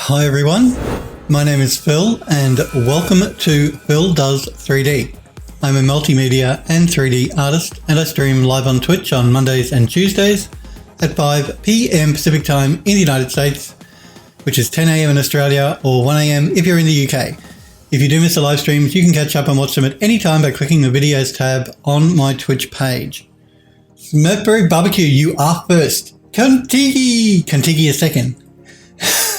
Hi everyone, my name is Phil and welcome to Phil Does 3D. I'm a multimedia and 3D artist and I stream live on Twitch on Mondays and Tuesdays at 5 p.m. Pacific Time in the United States, which is 10 a.m. in Australia or 1 a.m. if you're in the UK. If you do miss the live streams, you can catch up and watch them at any time by clicking the videos tab on my Twitch page. Smurfberry Barbecue, you are first. Contiki is second.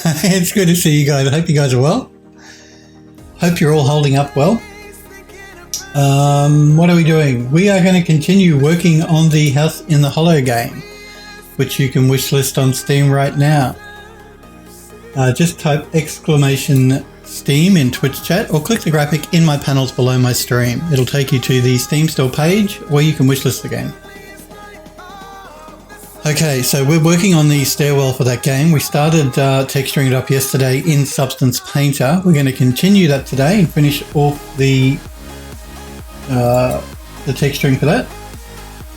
It's good to see you guys. I hope you guys are well. Hope you're all holding up well. What are we doing? We are going to continue working on the House in the Hollow game, which you can wishlist on Steam right now. Just type !Steam in Twitch chat or click the graphic in my panels below my stream. It'll take you to the Steam store page where you can wishlist the game. Okay, so we're working on the stairwell for that game. We started texturing it up yesterday in Substance Painter. We're going to continue that today and finish off the texturing for that.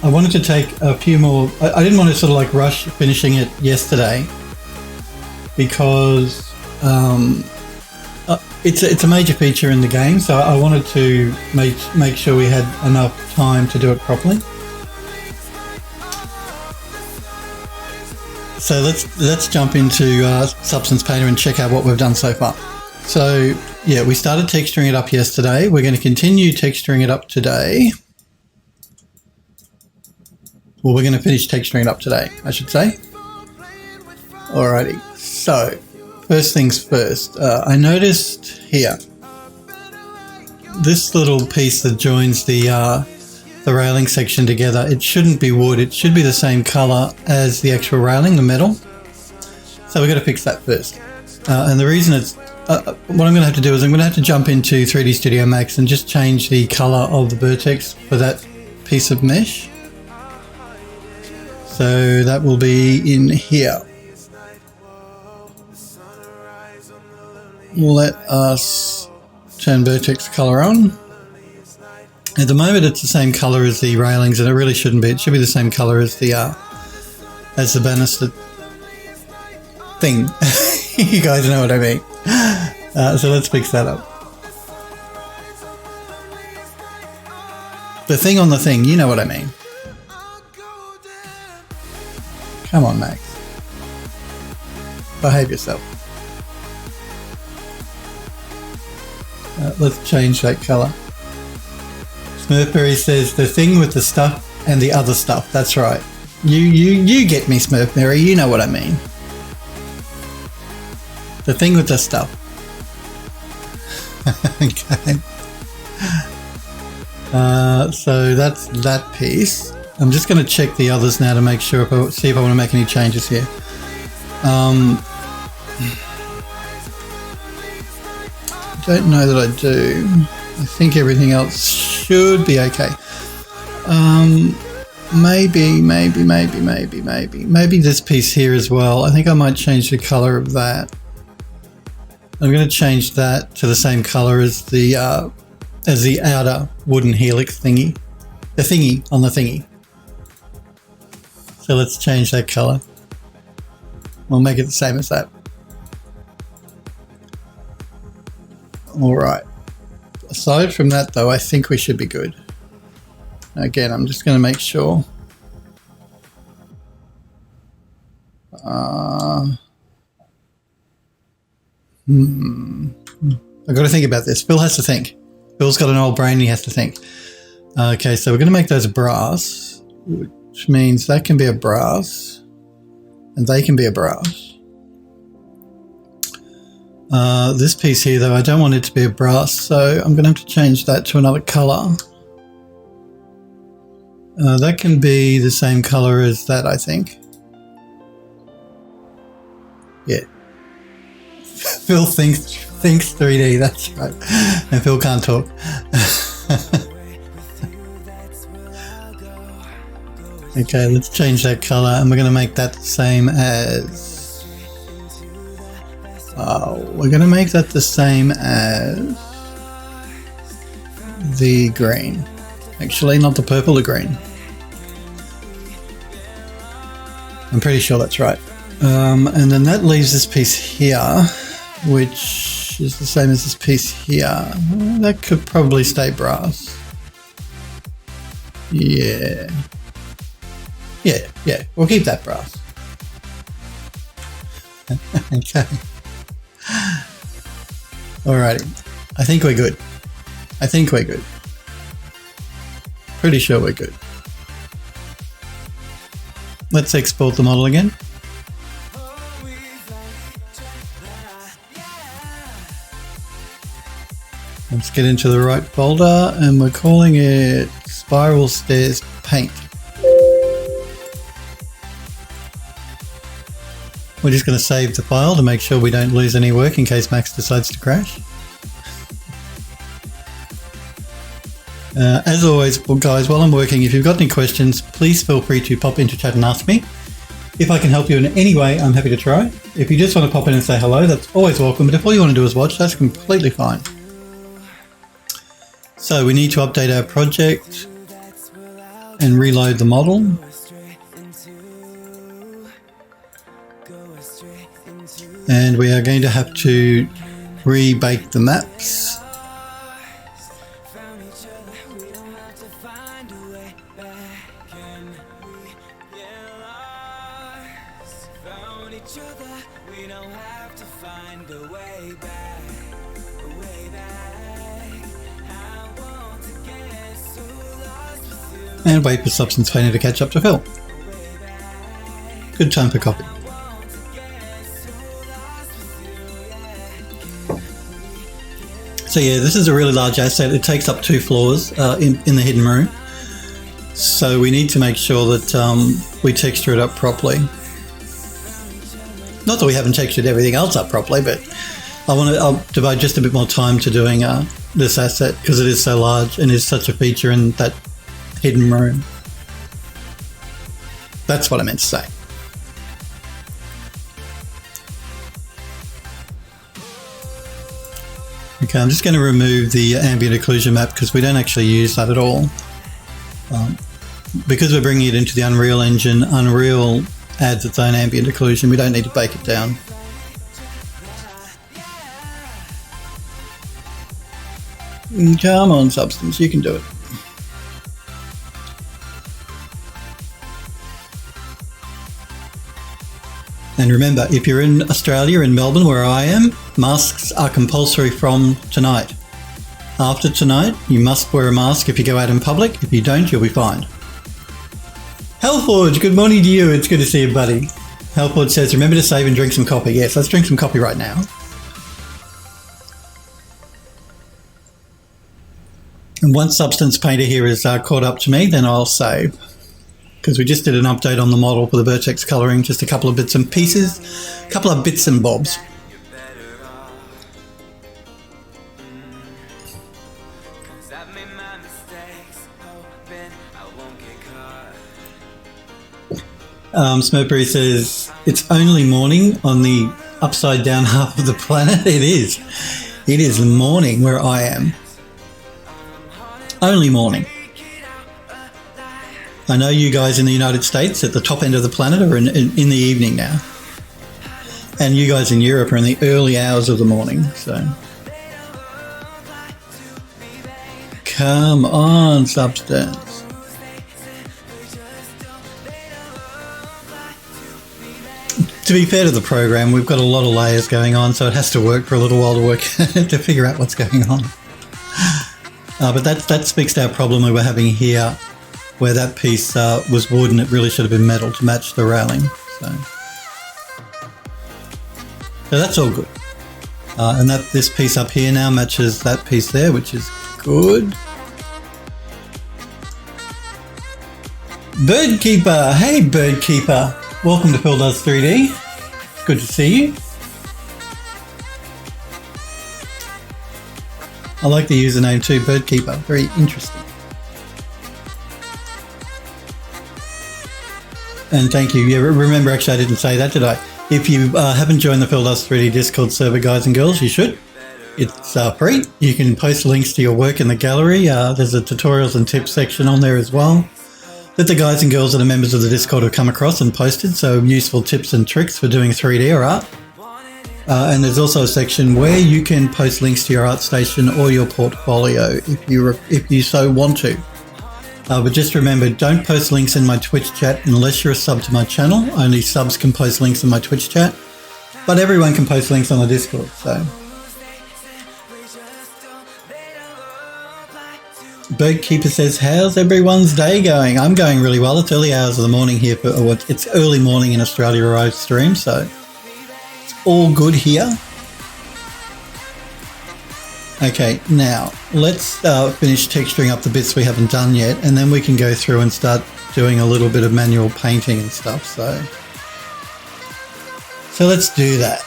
I wanted to take a few more. I didn't want to sort of like rush finishing it yesterday because it's a major feature in the game. So I wanted to make sure we had enough time to do it properly. So let's jump into Substance Painter and check out what we've done so far. So yeah, we started texturing it up yesterday. We're going to continue texturing it up today. Well, we're going to finish texturing it up today, I should say. Alrighty. So first things first, I noticed here this little piece that joins the railing section together. It shouldn't be wood. It should be the same color as the actual railing, the metal. So we've got to fix that first. And the reason it's, what I'm going to have to do is I'm going to have to jump into 3D Studio Max and just change the color of the vertex for that piece of mesh. So that will be in here. Let us turn Vertex Color on. At the moment, it's the same color as the railings, and it really shouldn't be. It should be the same color as the banister thing. You guys know what I mean. So let's fix that up. The thing on the thing, you know what I mean. Come on, Max. Behave yourself. Let's change that color. Smurfberry says the thing with the stuff and the other stuff. That's right. You get me, Smurfberry. You know what I mean. The thing with the stuff. Okay. So that's that piece. I'm just going to check the others now to make sure, see if I want to make any changes here. Don't know that I do. I think everything else should be okay. Maybe this piece here as well. I think I might change the color of that. I'm going to change that to the same color as the outer wooden helix thingy. The thingy on the thingy. So let's change that color. We'll make it the same as that. All right. Aside from that, though, I think we should be good. Again, I'm just going to make sure. I've got to think about this. Phil has to think. Phil's got an old brain, he has to think. Okay, so we're going to make those brass, which means that can be a brass, and they can be a brass. This piece here, though, I don't want it to be a brass, so I'm going to have to change that to another color. That can be the same color as that, I think. Yeah. Phil thinks 3D, that's right. And Phil can't talk. Okay, let's change that color, and we're going to make that the same as... we're going to make that the same as the green. Actually, not the purple, the green. I'm pretty sure that's right. And then that leaves this piece here. which is the same as this piece here. That could probably stay brass. Yeah. Yeah, we'll keep that brass. Okay. Alrighty. I think we're good. Pretty sure we're good. Let's export the model again. Let's get into the right folder, and we're calling it Spiral Stairs Paint. We're just going to save the file to make sure we don't lose any work in case Max decides to crash. As always, guys, while I'm working, if you've got any questions, please feel free to pop into chat and ask me. If I can help you in any way, I'm happy to try. If you just want to pop in and say hello, that's always welcome. But if all you want to do is watch, that's completely fine. So we need to update our project and reload the model. And we are going to have to rebake the maps. And wait for Substance Painter to catch up to Phil. Good time for coffee. So yeah, this is a really large asset. It takes up 2 floors in the hidden room. So we need to make sure that we texture it up properly. Not that we haven't textured everything else up properly, but I'll devote just a bit more time to doing this asset because it is so large and is such a feature in that hidden room. That's what I meant to say. Okay, I'm just going to remove the ambient occlusion map because we don't actually use that at all. Because we're bringing it into the Unreal Engine, Unreal adds its own ambient occlusion. We don't need to bake it down. Come on, Substance, you can do it. And remember, if you're in Australia, in Melbourne, where I am, masks are compulsory from tonight. After tonight, you must wear a mask if you go out in public. If you don't, you'll be fined. Hellforge, good morning to you. It's good to see you, buddy. Hellforge says, remember to save and drink some coffee. Yes, let's drink some coffee right now. And once Substance Painter here is caught up to me, then I'll save. Because we just did an update on the model for the Vertex coloring, just a couple of bits and pieces, a couple of bits and bobs. Smurpery says, it's only morning on the upside down half of the planet. It is. It is morning where I am. Only morning. I know you guys in the United States at the top end of the planet are in the evening now. And you guys in Europe are in the early hours of the morning, so. Come on, Substance. To be fair to the program, we've got a lot of layers going on, so it has to work for a little while to work to figure out what's going on. But that speaks to our problem we were having here, where that piece was wood and it really should have been metal to match the railing. So that's all good. And this piece up here now matches that piece there, which is good. Birdkeeper, hey Birdkeeper. Welcome to Phil Does 3D. It's good to see you. I like the username too, Birdkeeper. Very interesting. And thank you. Yeah, remember, actually, I didn't say that, did I? If you haven't joined the Phil Does 3D Discord server, guys and girls, you should. It's free. You can post links to your work in the gallery. There's a tutorials and tips section on there as well that the guys and girls that are members of the Discord have come across and posted. So useful tips and tricks for doing 3D or art. And there's also a section where you can post links to your ArtStation or your portfolio if you so want to. But just remember, don't post links in my Twitch chat unless you're a sub to my channel. Only subs can post links in my Twitch chat, but everyone can post links on the Discord. So, Birdkeeper says, how's everyone's day going? I'm going really well. It's early hours of the morning here. It's early morning in Australia where I stream, so it's all good here. Okay, now let's finish texturing up the bits we haven't done yet, and then we can go through and start doing a little bit of manual painting and stuff. So let's do that.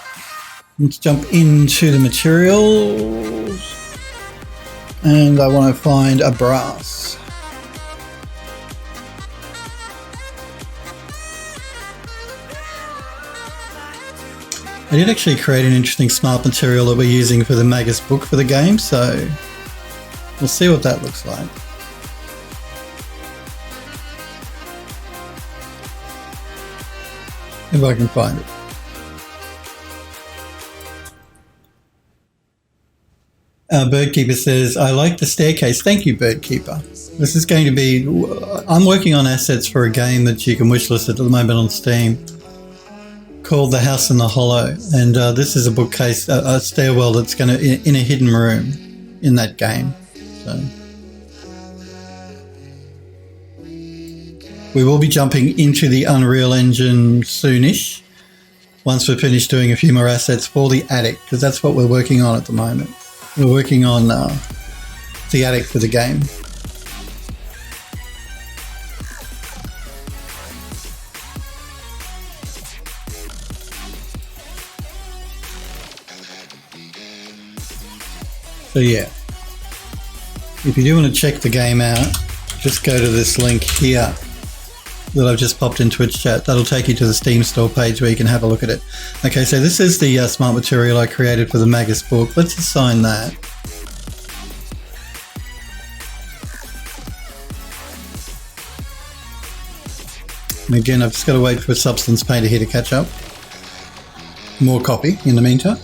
Let's jump into the materials, and I want to find a brass. I did actually create an interesting smart material that we're using for the Magus book for the game, so we'll see what that looks like. If I can find it. Birdkeeper says, I like the staircase. Thank you, Birdkeeper. This is going to be... I'm working on assets for a game that you can wishlist at the moment on Steam, called The House in the Hollow, and this is a bookcase, a stairwell that's going to in a hidden room in that game. So we will be jumping into the Unreal Engine soonish once we're finished doing a few more assets for the attic, because that's what we're working on at the moment. We're working on the attic for the game. So yeah, if you do want to check the game out, just go to this link here that I've just popped in Twitch chat. That'll take you to the Steam store page where you can have a look at it. Okay, so this is the smart material I created for the Magus book. Let's assign that. And again, I've just got to wait for Substance Painter here to catch up. More copy in the meantime.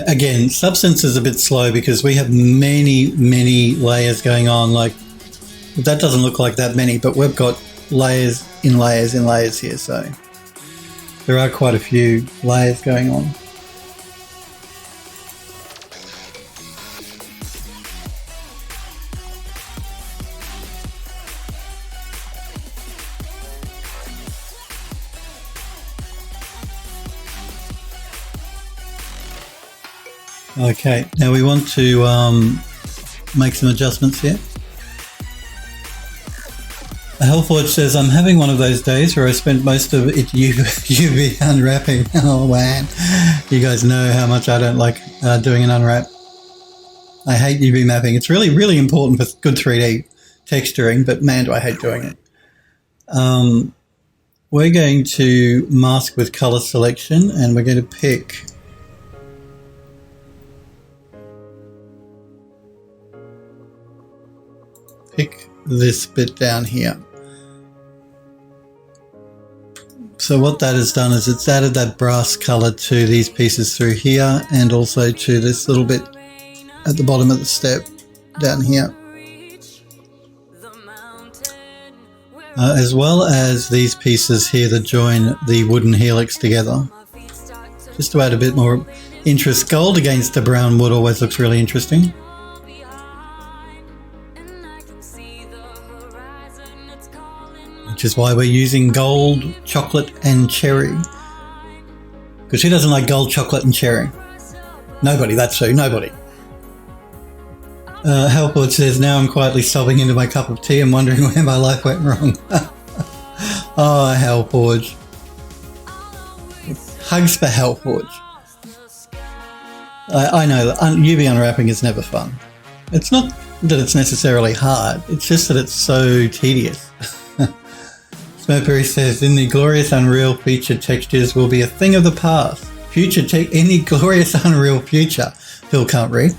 Again, Substance is a bit slow because we have many layers going on. Like, that doesn't look like that many, but we've got layers in layers in layers here, so there are quite a few layers going on. Okay, now we want to make some adjustments here. Hellforge says, I'm having one of those days where I spent most of it UV unwrapping. Oh man, you guys know how much I don't like doing an unwrap. I hate UV mapping. It's really important for good 3D texturing, but man, do I hate doing it. We're going to mask with color selection, and we're going to pick this bit down here. So what that has done is it's added that brass color to these pieces through here, and also to this little bit at the bottom of the step down here, as well as these pieces here that join the wooden helix together, just to add a bit more interest. Gold against the brown wood always looks really interesting. Which is why we're using gold, chocolate and cherry. Because who doesn't like gold, chocolate and cherry? Nobody, that's who, nobody. Hellforge says, now I'm quietly sobbing into my cup of tea and wondering where my life went wrong. Oh, Hellforge. Hugs for Hellforge. I know that UV unwrapping is never fun. It's not that it's necessarily hard. It's just that it's so tedious. Smurpery says, in the glorious Unreal feature, textures will be a thing of the past. In the glorious Unreal future, Phil can't read,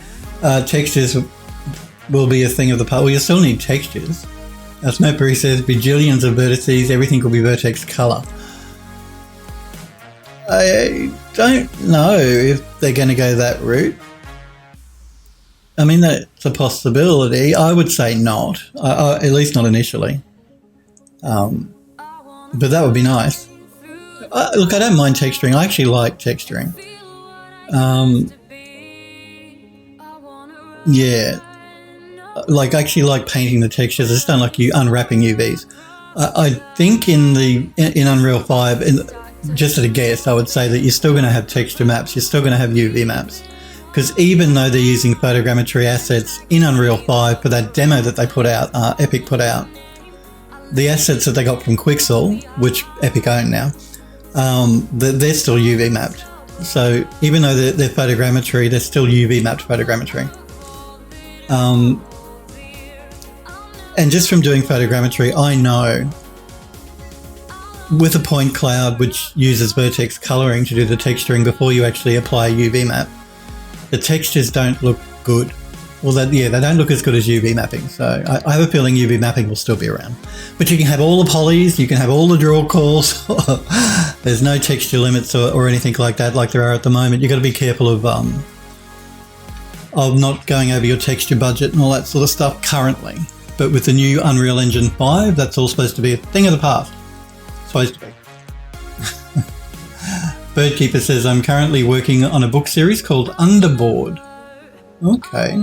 textures will be a thing of the past. Well, you still need textures. Smurpery says, bajillions of vertices, everything will be Vertex Color. I don't know if they're going to go that route. I mean, that's a possibility. I would say not, at least not initially. But that would be nice. Look, I don't mind texturing. I actually like texturing. Yeah. Like, I actually like painting the textures. I just don't like unwrapping UVs. I think in Unreal 5, just at a guess, I would say that you're still going to have texture maps. You're still going to have UV maps. Because even though they're using photogrammetry assets in Unreal 5 for that demo that they put out, Epic put out, the assets that they got from Quixel, which Epic own now, they're still UV mapped. So even though they're photogrammetry, they're still UV mapped photogrammetry. And just from doing photogrammetry, I know with a point cloud which uses vertex coloring to do the texturing before you actually apply a UV map, the textures don't look good. Well, they don't look as good as UV mapping. So I have a feeling UV mapping will still be around. But you can have all the polys, you can have all the draw calls. There's no texture limits or anything like that, like there are at the moment. You've got to be careful of not going over your texture budget and all that sort of stuff currently. But with the new Unreal Engine 5, that's all supposed to be a thing of the past. Supposed to be. Birdkeeper says, I'm currently working on a book series called Underboard. Okay.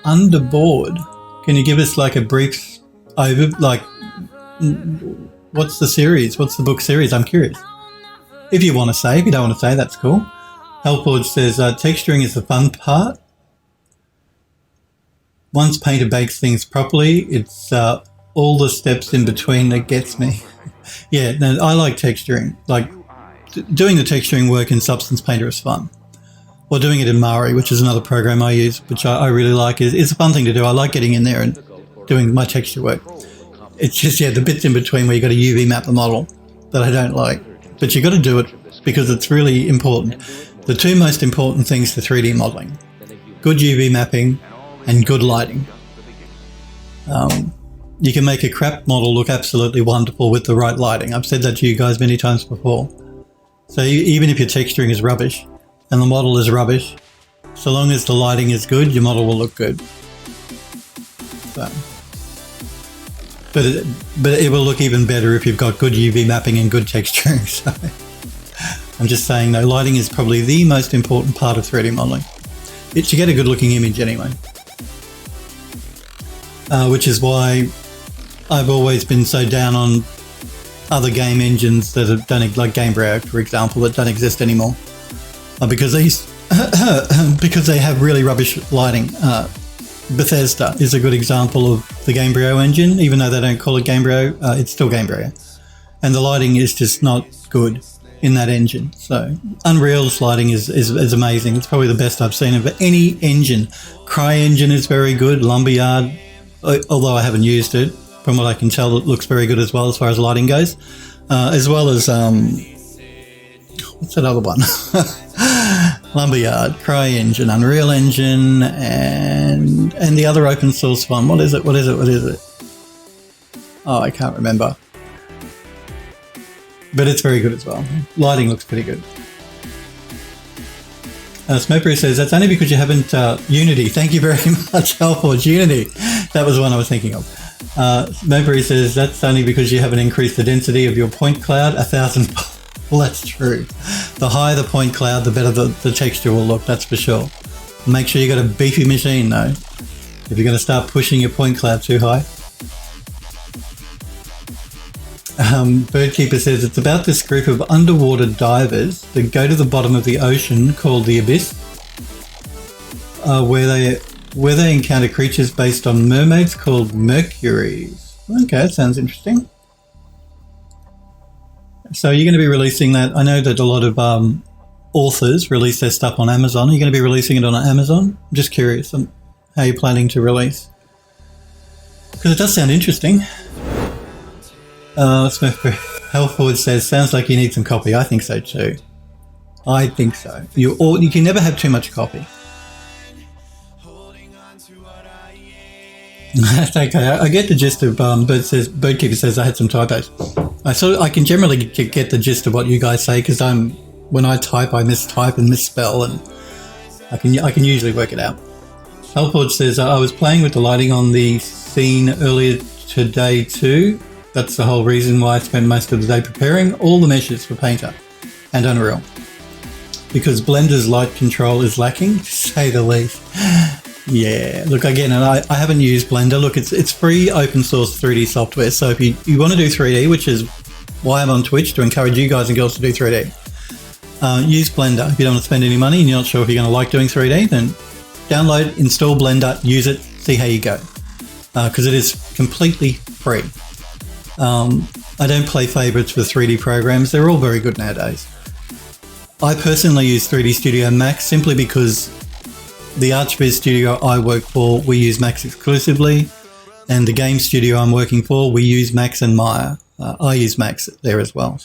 Underboard. Can you give us like a brief what's the series? What's the book series? I'm curious. If you want to say, if you don't want to say, that's cool. Hellforge says, texturing is the fun part. Once Painter bakes things properly, it's all the steps in between that gets me. Yeah, no, I like texturing. Like, doing the texturing work in Substance Painter is fun. Or doing it in Mari, which is another program I use, which I really like. It's a fun thing to do. I like getting in there and doing my texture work. It's just, the bits in between where you got to UV map the model that I don't like. But you got to do it because it's really important. The two most important things to 3D modeling: good UV mapping and good lighting. You can make a crap model look absolutely wonderful with the right lighting. I've said that to you guys many times before. So even if your texturing is rubbish and the model is rubbish, so long as the lighting is good, your model will look good. So, but it will look even better if you've got good UV mapping and good texturing. So I'm just saying, though, lighting is probably the most important part of 3D modeling. It's to get a good looking image anyway. Which is why I've always been so down on other game engines that don't, like Gamebryo, for example, that don't exist anymore, because they have really rubbish lighting. Bethesda is a good example of the Gamebryo engine. Even though they don't call it Gamebryo, it's still Gamebryo, and the lighting is just not good in that engine. So Unreal's lighting is amazing. It's probably the best I've seen of any engine. CryEngine is very good. Lumberyard, although I haven't used it, from what I can tell, it looks very good as well as far as lighting goes. As well as, what's that other one? Lumberyard, CryEngine, Unreal Engine, and the other open source one. What is it? Oh, I can't remember. But it's very good as well. Lighting looks pretty good. Smokery says, that's only because you haven't... Unity. Thank you very much, Hellforge. Unity. That was the one I was thinking of. Smokery says, that's only because you haven't increased the density of your point cloud 1,000... Well, that's true. The higher the point cloud, the better the texture will look, that's for sure. Make sure you got a beefy machine, though, if you're going to start pushing your point cloud too high. Birdkeeper says, it's about this group of underwater divers that go to the bottom of the ocean called the Abyss, where they encounter creatures based on mermaids called Mercuries. Okay, that sounds interesting. So you're going to be releasing that. I know that a lot of authors release their stuff on Amazon. Are you going to be releasing it on Amazon? I'm just curious. Have how you're planning to release. Because it does sound interesting. Health Forward says, sounds like you need some copy. I think so too. I think so. You can never have too much copy. That's okay. I get the gist of Birdkeeper says I had some typos. I can generally get the gist of what you guys say because when I type I mistype and misspell, and I can usually work it out. Helford says I was playing with the lighting on the scene earlier today too. That's the whole reason why I spent most of the day preparing all the meshes for Painter and Unreal, because Blender's light control is lacking, to say the least. Yeah, look, again, and I haven't used Blender. Look, it's free open source 3D software. So if you want to do 3D, which is why I'm on Twitch, to encourage you guys and girls to do 3D, use Blender. If you don't want to spend any money and you're not sure if you're going to like doing 3D, then download, install Blender, use it, see how you go. Because it is completely free. I don't play favorites for 3D programs. They're all very good nowadays. I personally use 3D Studio Max simply because the ArchViz studio I work for, we use Max exclusively, and the game studio I'm working for, we use Max and Maya. I use Max there as well.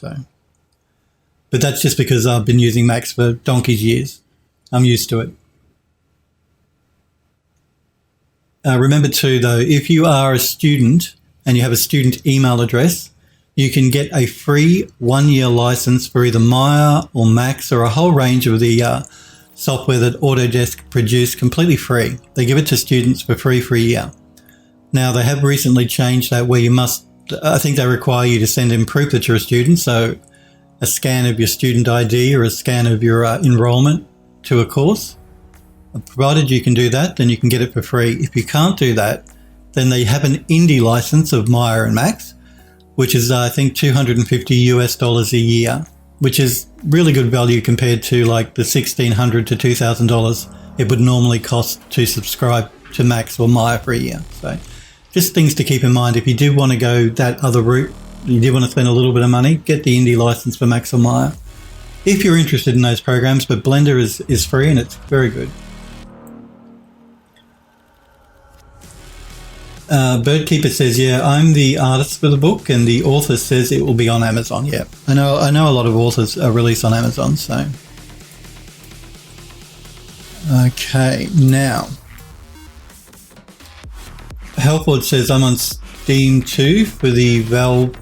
But that's just because I've been using Max for donkey's years. I'm used to it. Remember too, though, if you are a student and you have a student email address, you can get a free 1-year license for either Maya or Max or a whole range of the software that Autodesk produce completely free. They give it to students for free for a year. Now, they have recently changed that where I think they require you to send in proof that you're a student, so a scan of your student ID or a scan of your enrollment to a course. Provided you can do that, then you can get it for free. If you can't do that, then they have an indie license of Maya and Max, which is, I think, $250 a year, which is really good value compared to like the $1,600 to $2,000 it would normally cost to subscribe to Max or Maya for a year. So just things to keep in mind. If you do want to go that other route, you do want to spend a little bit of money, get the indie license for Max or Maya if you're interested in those programs. But Blender is free and it's very good. Birdkeeper says, yeah, I'm the artist for the book and the author says it will be on Amazon. Yeah, I know a lot of authors are released on Amazon, so. Okay, now. Helford says, I'm on Steam too for the Valve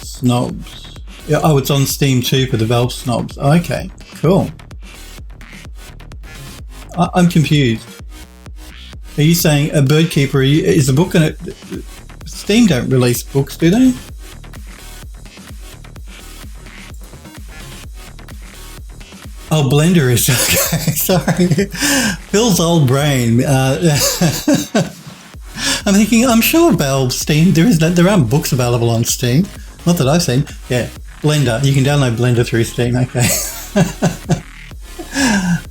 Snobs. Yeah, oh, it's on Steam too for the Valve Snobs. Okay, cool. I'm confused. Are you saying a Birdkeeper, is the book going to... Steam don't release books, do they? Oh, Blender is... Okay, sorry. Phil's old brain. I'm thinking, I'm sure Valve, Steam, there aren't books available on Steam. Not that I've seen. Yeah, Blender. You can download Blender through Steam, okay.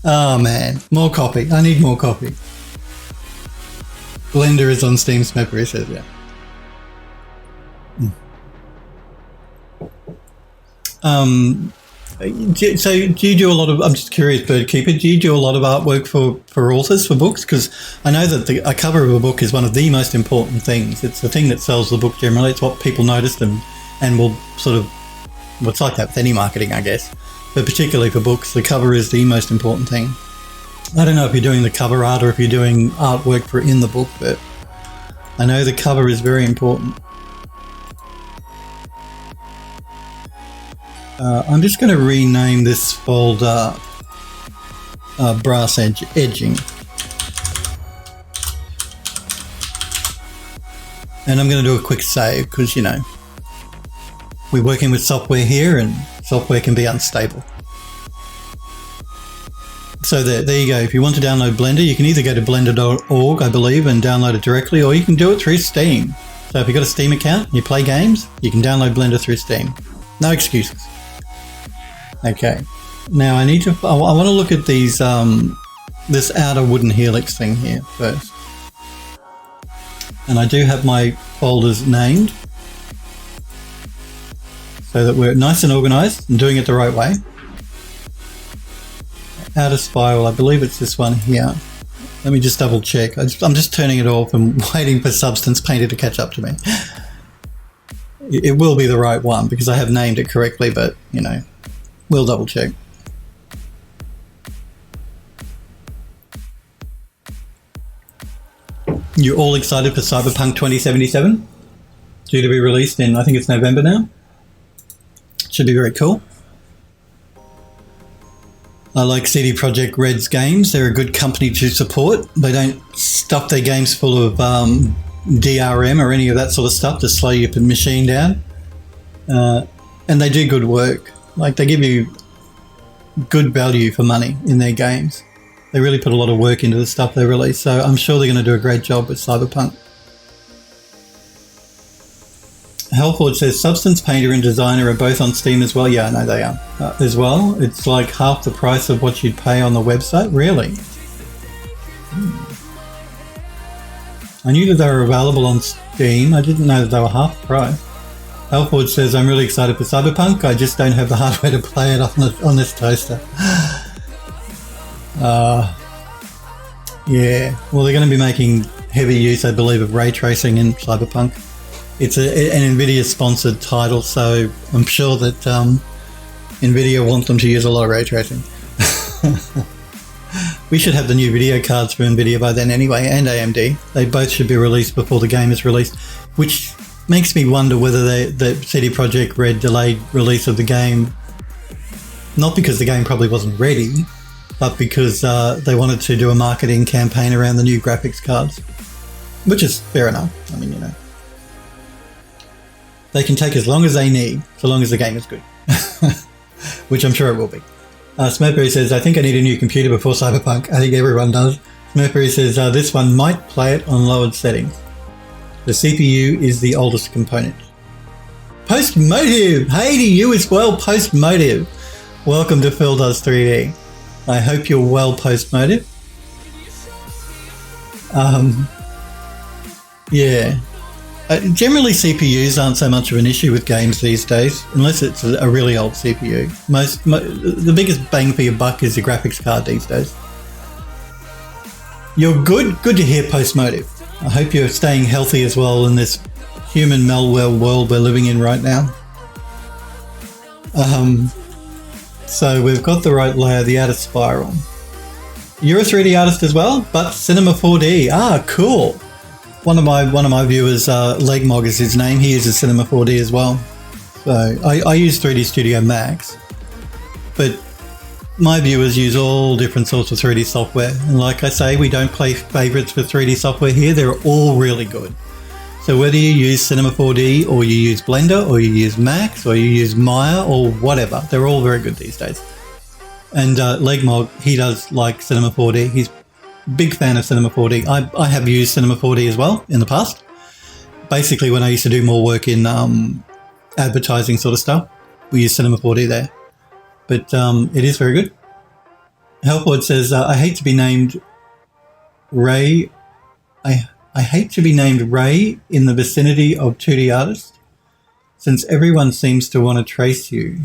Oh, man. More copy. I need more copy. Blender is on Steam, Smepper says, yeah. So do you do a lot of, I'm just curious, Birdkeeper, do you do a lot of artwork for authors, for books? Because I know that a cover of a book is one of the most important things. It's the thing that sells the book generally. It's what people notice and will sort of, well, it's like that with any marketing, I guess. But particularly for books, the cover is the most important thing. I don't know if you're doing the cover art or if you're doing artwork for in the book, but I know the cover is very important. I'm just going to rename this folder Brass Edging. And I'm going to do a quick save because, you know, we're working with software here and software can be unstable. So there you go. If you want to download Blender, you can either go to blender.org, I believe, and download it directly, or you can do it through Steam. So if you've got a Steam account and you play games, you can download Blender through Steam. No excuses. Okay. Now I want to look at these, this outer wooden helix thing here first. And I do have my folders named so that we're nice and organized and doing it the right way. Outer spiral, I believe it's this one here. Let me just double check. I'm just turning it off and waiting for Substance Painter to catch up to me. It will be the right one because I have named it correctly, but, you know, we'll double check. You're all excited for Cyberpunk 2077? Due to be released in, I think it's November now. Should be very cool. I like CD Projekt Red's games. They're a good company to support. They don't stuff their games full of DRM or any of that sort of stuff to slow your machine down. And they do good work. Like, they give you good value for money in their games. They really put a lot of work into the stuff they release, so I'm sure they're going to do a great job with Cyberpunk. Hellforge says Substance Painter and Designer are both on Steam as well. Yeah, I know they are as well. It's like half the price of what you'd pay on the website. Really? I knew that they were available on Steam. I didn't know that they were half the price. Hellforge says, I'm really excited for Cyberpunk. I just don't have the hardware to play it on this toaster. Yeah. Well, they're going to be making heavy use, I believe, of ray tracing in Cyberpunk. It's an NVIDIA-sponsored title, so I'm sure that NVIDIA wants them to use a lot of ray tracing. We should have the new video cards for NVIDIA by then anyway, and AMD. They both should be released before the game is released, which makes me wonder whether the CD Projekt Red delayed release of the game, not because the game probably wasn't ready, but because they wanted to do a marketing campaign around the new graphics cards, which is fair enough. I mean, you know. They can take as long as they need, so long as the game is good, which I'm sure it will be. Smurfberry says, I think I need a new computer before Cyberpunk. I think everyone does. Smurfberry says, this one might play it on lowered settings. The CPU is the oldest component. Postmotive! Hey to you as well, Postmotive. Welcome to Phil Does 3D. I hope you're well, Postmotive. Yeah. Generally, CPUs aren't so much of an issue with games these days, unless it's a really old CPU. The biggest bang for your buck is your graphics card these days. You're good to hear, Postmotive. I hope you're staying healthy as well in this human malware world we're living in right now. So we've got the right layer, the outer spiral. You're a 3D artist as well, but Cinema 4D. Ah, cool. One of my viewers, Legmog is his name. He uses Cinema 4D as well. So I use 3D Studio Max, but my viewers use all different sorts of 3D software. And like I say, we don't play favorites for 3D software here. They're all really good. So whether you use Cinema 4D or you use Blender or you use Max or you use Maya or whatever, they're all very good these days. And Legmog, he does like Cinema 4D. He's big fan of Cinema 4D. I have used Cinema 4D as well in the past. Basically, when I used to do more work in advertising sort of stuff, we use Cinema 4D there. But it is very good. Helpwood says, I hate to be named Ray. I hate to be named Ray in the vicinity of 2D artists, since everyone seems to want to trace you.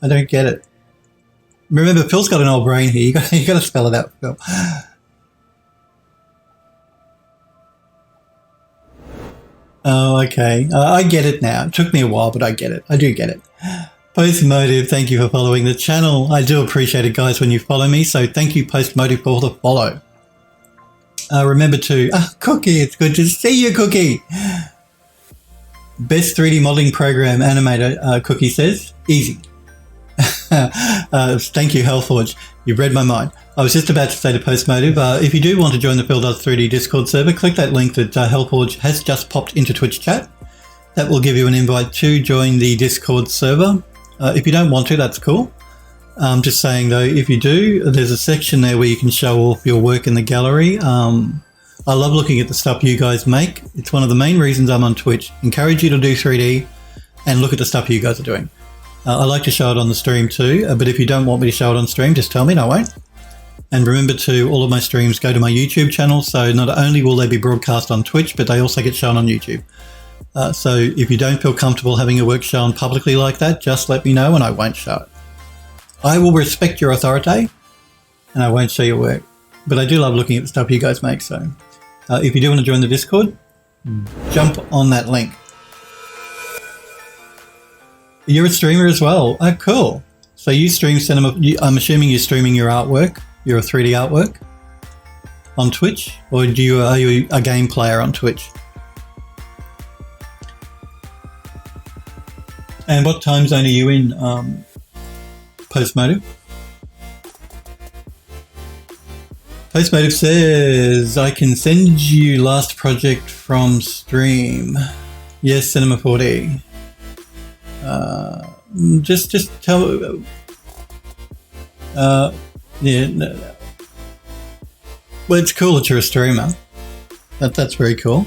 I don't get it. Remember, Phil's got an old brain here. You got to spell it out, Phil. Oh, okay. I get it now. It took me a while, but I get it. I do get it. Postmotive, thank you for following the channel. I do appreciate it, guys, when you follow me. So thank you, Postmotive, for the follow. Remember to... Cookie, it's good to see you, Cookie. Best 3D modeling program animator, Cookie says. Easy. Thank you, Hellforge. You've read my mind. I was just about to say to Postmotive, if you do want to join the Phil Does 3D Discord server, click that link that Hellforge has just popped into Twitch chat. That will give you an invite to join the Discord server. If you don't want to, that's cool. Just saying though, if you do, there's a section there where you can show off your work in the gallery. I love looking at the stuff you guys make. It's one of the main reasons I'm on Twitch. Encourage you to do 3D and look at the stuff you guys are doing. I like to show it on the stream too, but if you don't want me to show it on stream, just tell me and I won't. And remember to, all of my streams go to my YouTube channel, so not only will they be broadcast on Twitch, but they also get shown on YouTube. So if you don't feel comfortable having your work shown publicly like that, just let me know and I won't show it. I will respect your authority, and I won't show your work. But I do love looking at the stuff you guys make, so if you do want to join the Discord, jump on that link. You're a streamer as well. Oh, cool. So you stream cinema. I'm assuming you're streaming your artwork, your 3D artwork on Twitch, or are you a game player on Twitch? And what time zone are you in, Postmotive? Postmotive says, I can send you last project from stream. Yes, Cinema 4D. Just tell... yeah, no. Well, it's cool that you're a streamer. That's very cool.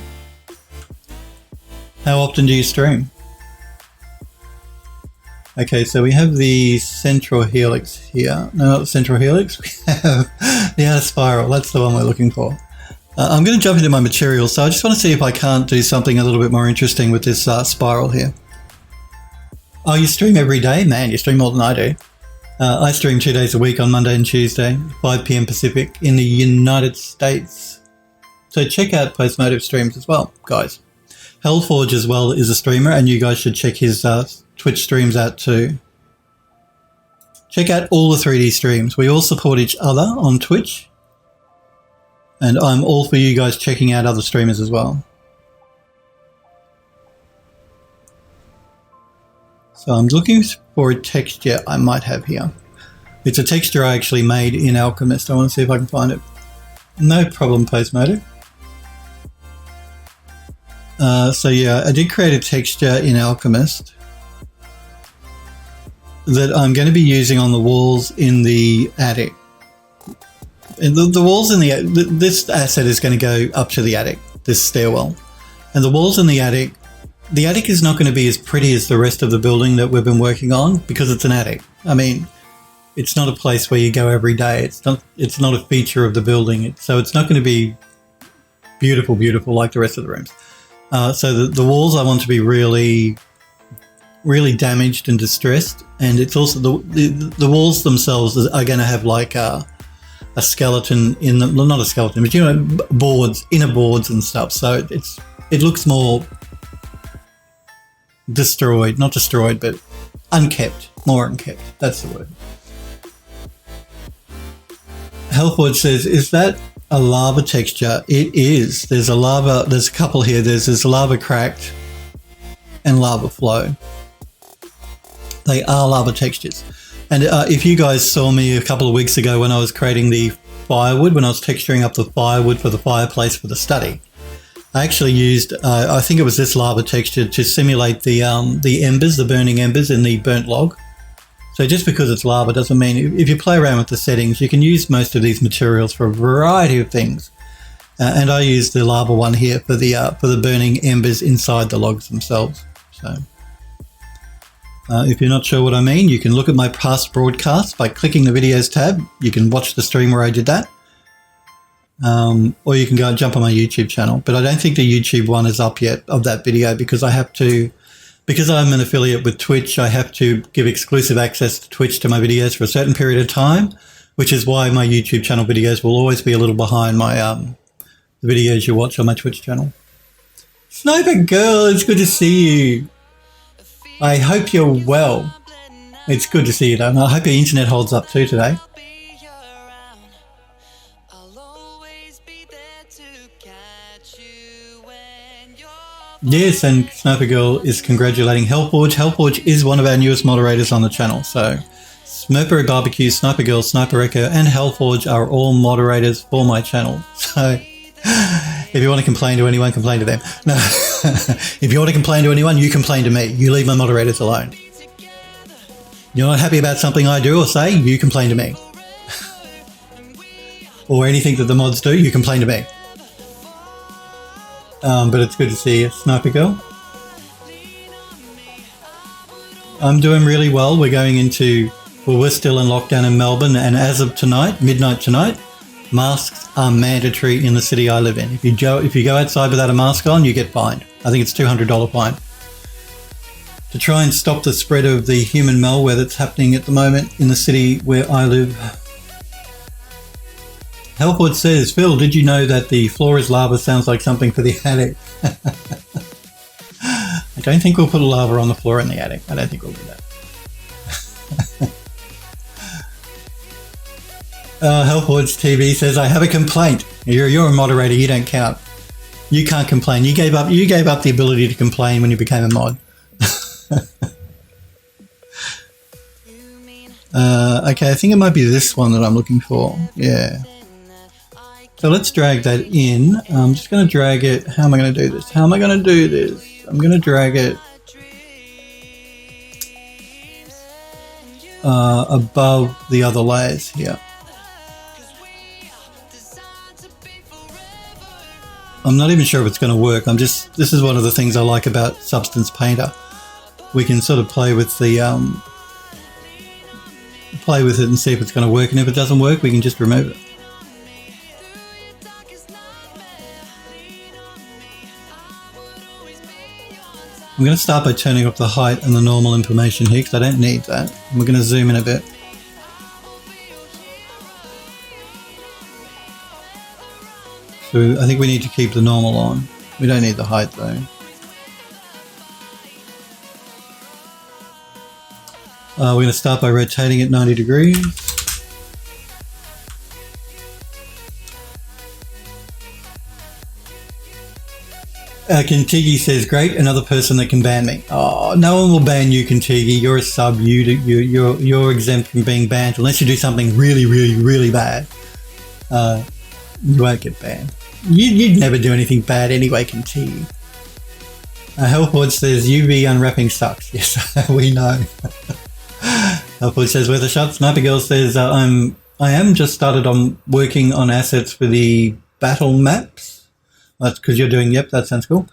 How often do you stream? Okay, so we have the central helix here. No, not the central helix. We have the outer spiral. That's the one we're looking for. I'm going to jump into my material. So I just want to see if I can't do something a little bit more interesting with this spiral here. Oh, you stream every day? Man, you stream more than I do. I stream 2 days a week on Monday and Tuesday, 5 p.m. Pacific in the United States. So check out Postmotive streams as well, guys. Hellforge as well is a streamer, and you guys should check his Twitch streams out too. Check out all the 3D streams. We all support each other on Twitch. And I'm all for you guys checking out other streamers as well. So I'm looking for a texture I might have here. It's a texture I actually made in Alchemist. I want to see if I can find it. No problem, Postmotive. So yeah, I did create a texture in Alchemist that I'm going to be using on the walls in the attic. And the walls in this asset is going to go up to the attic, this stairwell. And the walls in the attic is not going to be as pretty as the rest of the building that we've been working on because it's an attic. I mean, it's not a place where you go every day. It's not a feature of the building. So it's not going to be beautiful like the rest of the rooms. So the walls I want to be really damaged and distressed, and it's also the walls themselves are going to have like a skeleton in them. Well, not a skeleton, but you know, boards, inner boards and stuff. So it looks more destroyed, not destroyed, but unkept, more unkept. That's the word. Hellforge says, is that a lava texture? It is. There's a couple here. There's lava cracked and lava flow. They are lava textures. And if you guys saw me a couple of weeks ago when I was creating the firewood, when I was texturing up the firewood for the fireplace for the study, I actually used, I think it was this lava texture to simulate the embers, the burning embers in the burnt log. So just because it's lava doesn't mean, if you play around with the settings, you can use most of these materials for a variety of things. And I used the lava one here for the burning embers inside the logs themselves. So if you're not sure what I mean, you can look at my past broadcasts by clicking the videos tab. You can watch the stream where I did that. Or you can go and jump on my YouTube channel. But I don't think the YouTube one is up yet of that video because because I'm an affiliate with Twitch, I have to give exclusive access to Twitch to my videos for a certain period of time, which is why my YouTube channel videos will always be a little behind my the videos you watch on my Twitch channel. Sniper Girl, it's good to see you. I hope you're well. It's good to see you, though, and I hope your internet holds up too today. Yes, and Sniper Girl is congratulating Hellforge. Hellforge is one of our newest moderators on the channel. So Smurpery Barbecue, Sniper Girl, Sniper Echo, and Hellforge are all moderators for my channel. So if you want to complain to anyone, complain to them. No, if you want to complain to anyone, you complain to me. You leave my moderators alone. You're not happy about something I do or say, you complain to me. Or anything that the mods do, you complain to me. But it's good to see you, Sniper Girl. I'm doing really well. We're still in lockdown in Melbourne, and as of tonight, midnight tonight, masks are mandatory in the city I live in. If you go outside without a mask on, you get fined. I think it's $200 fine. To try and stop the spread of the human malware that's happening at the moment in the city where I live. Helpwood says, Phil, did you know that the floor is lava sounds like something for the attic? I don't think we'll put lava on the floor in the attic. I don't think we'll do that. Helpwood's TV says, I have a complaint. You're a moderator, you don't count. You can't complain. You gave up the ability to complain when you became a mod. Okay, I think it might be this one that I'm looking for. Yeah. So let's drag that in. I'm just going to drag it. How am I going to do this? I'm going to drag it above the other layers here. I'm not even sure if it's going to work. This is one of the things I like about Substance Painter. We can sort of play with it and see if it's going to work. And if it doesn't work, we can just remove it. I'm going to start by turning up the height and the normal information here because I don't need that. And we're going to zoom in a bit. So I think we need to keep the normal on. We don't need the height though. We're going to start by rotating it 90 degrees. Kintigi says, great, another person that can ban me. Oh, no one will ban you, Kintigi. You're a sub. You're exempt from being banned unless you do something really, really, really bad. You won't get banned. You'd never do anything bad anyway, Kintigi. Hellford says, UV unwrapping sucks. Yes, we know. Hellford says, where the shot. Sniper Girl says, I am just started on working on assets for the battle maps. That's because you're doing, yep, that sounds cool.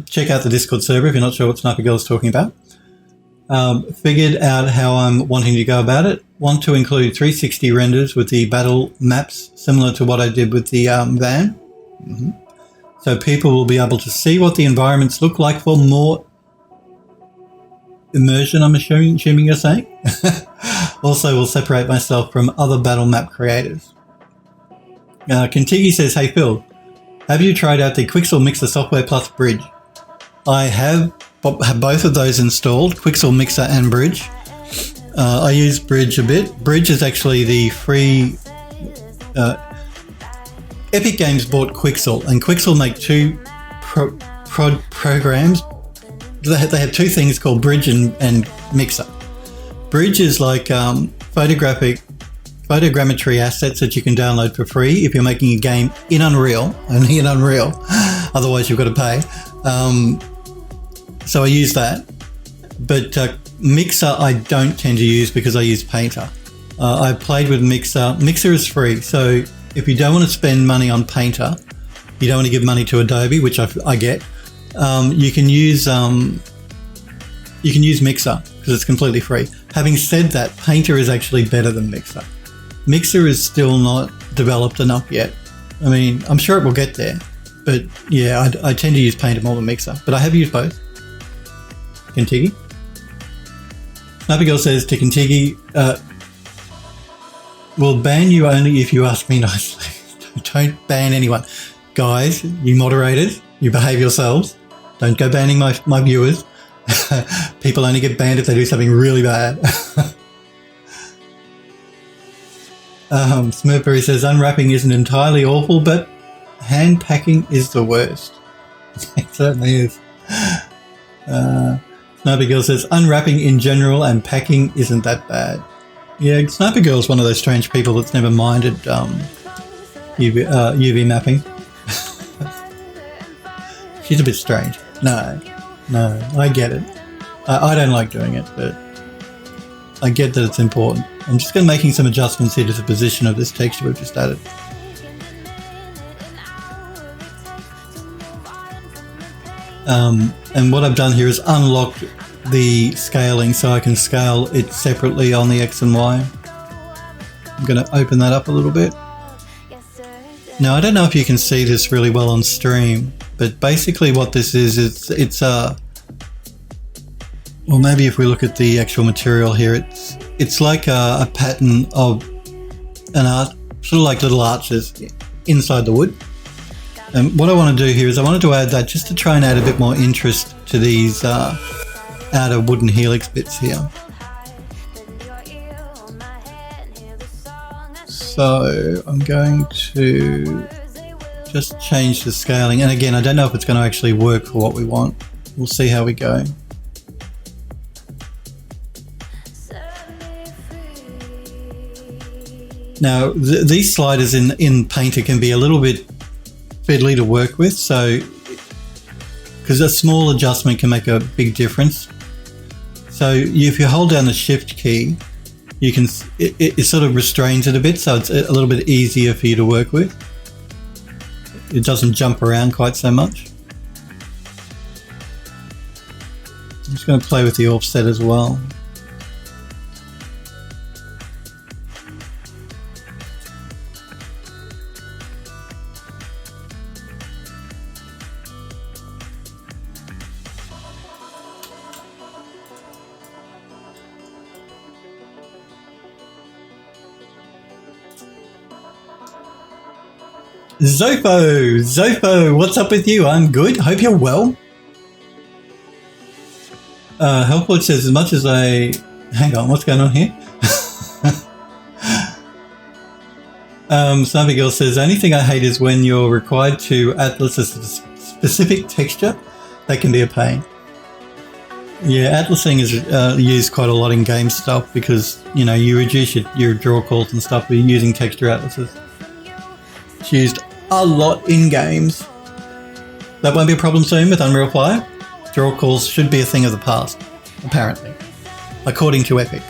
Check out the Discord server if you're not sure what Sniper Girl is talking about. Figured out how I'm wanting to go about it. Want to include 360 renders with the battle maps, similar to what I did with the van. Mm-hmm. So people will be able to see what the environments look like for more immersion, I'm assuming you're saying. Also, will separate myself from other battle map creators. Kintigi says, hey Phil, have you tried out the Quixel Mixer Software Plus Bridge? I have both of those installed, Quixel Mixer and Bridge. I use Bridge a bit. Bridge is actually the free... Epic Games bought Quixel, and Quixel make two programs. They have two things called Bridge and Mixer. Bridge is like photogrammetry assets that you can download for free if you're making a game in Unreal, only in Unreal, otherwise you've got to pay. So I use that, but Mixer I don't tend to use because I use Painter. I played with Mixer. Mixer is free, so if you don't want to spend money on Painter, you don't want to give money to Adobe, which I get, you can use Mixer because it's completely free. Having said that, Painter is actually better than Mixer. Mixer is still not developed enough yet. I mean, I'm sure it will get there, but yeah, I tend to use Painter more than Mixer, but I have used both. Kintigi? Sniper Girl says to Kintigi, we'll ban you only if you ask me nicely. Don't ban anyone. Guys, you moderators, you behave yourselves. Don't go banning my viewers. People only get banned if they do something really bad. Smurfberry says, unwrapping isn't entirely awful, but hand packing is the worst. It certainly is. Sniper Girl says, unwrapping in general and packing isn't that bad. Yeah, Sniper Girl is one of those strange people that's never minded UV mapping. She's a bit strange. No, I get it. I don't like doing it, but I get that it's important. I'm just going to making some adjustments here to the position of this texture we've just added. And what I've done here is unlocked the scaling so I can scale it separately on the X and Y. I'm going to open that up a little bit. Now, I don't know if you can see this really well on stream, but basically what this is, it's well, maybe if we look at the actual material here, it's like a pattern of an sort of like little arches inside the wood. And what I want to do here is I wanted to add that just to try and add a bit more interest to these outer wooden helix bits here. So I'm going to just change the scaling. And again, I don't know if it's going to actually work for what we want. We'll see how we go. Now, these sliders in Painter can be a little bit fiddly to work with, so because a small adjustment can make a big difference. So if you hold down the Shift key, you can it sort of restrains it a bit, so it's a little bit easier for you to work with. It doesn't jump around quite so much. I'm just going to play with the offset as well. Zopho, what's up with you? I'm good. Hope you're well. Helpwood says, as much as I... Hang on, what's going on here? Snappy Girl says, the only thing I hate is when you're required to atlas a specific texture. That can be a pain. Yeah, atlasing is used quite a lot in game stuff because, you know, you reduce your draw calls and stuff by using texture atlases. It's used a lot in games. That won't be a problem soon with Unreal 5. Draw calls should be a thing of the past, apparently, according to Epic.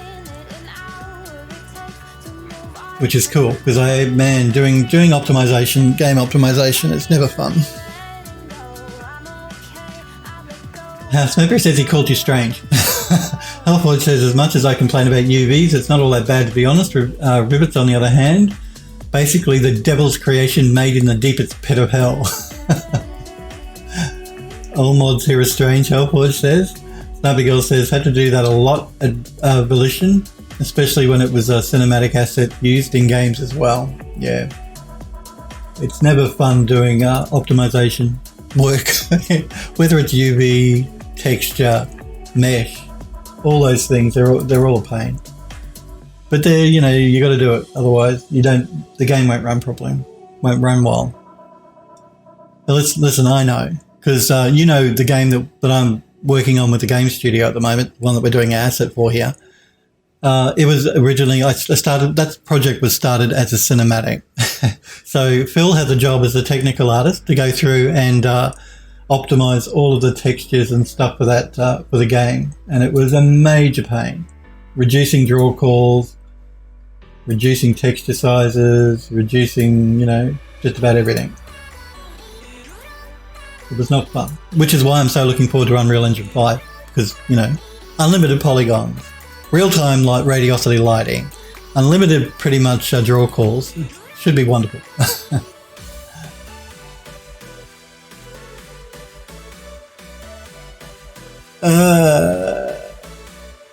Which is cool, because doing optimization, game optimization is never fun. Smoker says he called you strange. Halford says, as much as I complain about UVs, it's not all that bad to be honest. Rivets, on the other hand, basically the devil's creation made in the deepest pit of hell. All mods here are strange, Halford says. Snappy Girl says, had to do that a lot at Volition, especially when it was a cinematic asset used in games as well. Yeah. It's never fun doing optimization work, whether it's UV, texture, mesh, all those things, they're all a pain. But you got to do it, otherwise the game won't run properly, won't run well. But listen, I know, because the game that I'm working on with the game studio at the moment, one that we're doing an asset for here. It was originally, that project was started as a cinematic. So Phil had the job as a technical artist to go through and optimize all of the textures and stuff for that, for the game. And it was a major pain. Reducing draw calls, reducing texture sizes, reducing, just about everything. It was not fun. Which is why I'm so looking forward to Unreal Engine 5. Because, unlimited polygons. Real-time radiosity lighting, unlimited pretty much draw calls. It should be wonderful.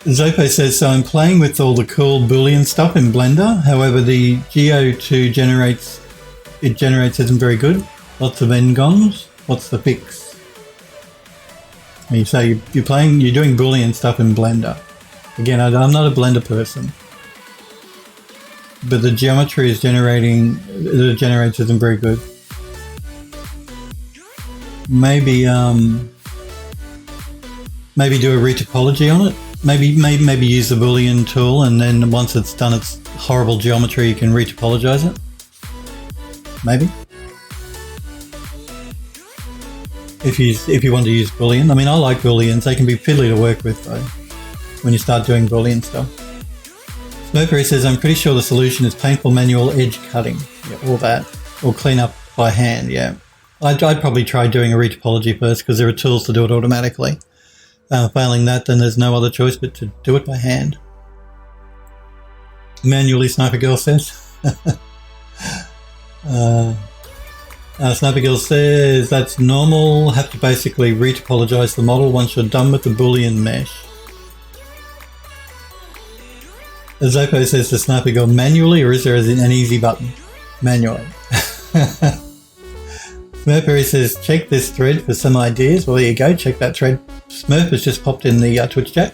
Zopo says, so I'm playing with all the cool Boolean stuff in Blender. However, the Geo2 generates isn't very good. Lots of n-gons. What's the fix? You say you're doing Boolean stuff in Blender. Again, I'm not a Blender person, but the geometry it generates isn't very good. Maybe do a retopology on it. Maybe use the Boolean tool, and then once it's done its horrible geometry, you can retopologize it. Maybe. If you want to use Boolean. I mean, I like Booleans. They can be fiddly to work with though, when you start doing Boolean stuff. Smokery says, I'm pretty sure the solution is painful manual edge cutting. Yeah, all that. Or clean up by hand, yeah. I'd probably try doing a retopology first because there are tools to do it automatically. Failing that, then there's no other choice but to do it by hand. Manually, Sniper Girl says. Sniper Girl says, that's normal. Have to basically retopologize the model once you're done with the Boolean mesh. Zopo says to Sniper Girl, manually, or is there an easy button? manually. Smurfberry says, check this thread for some ideas. Well, there you go. Check that thread. Smurf has just popped in the Twitch chat.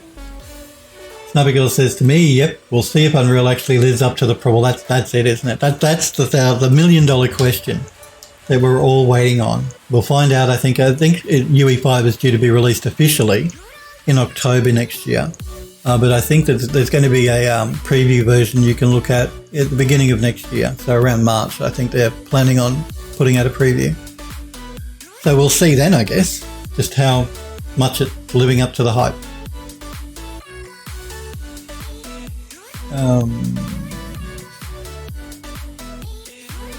Snubby says to me, yep, we'll see if Unreal actually lives up to the pro. Well, that's it, isn't it? That's the million-dollar question that we're all waiting on. We'll find out. I think UE4 is due to be released officially in October next year. But I think that there's going to be a preview version you can look at the beginning of next year. So around March, I think they're planning on putting out a preview. So we'll see then, I guess, just how much it's living up to the hype.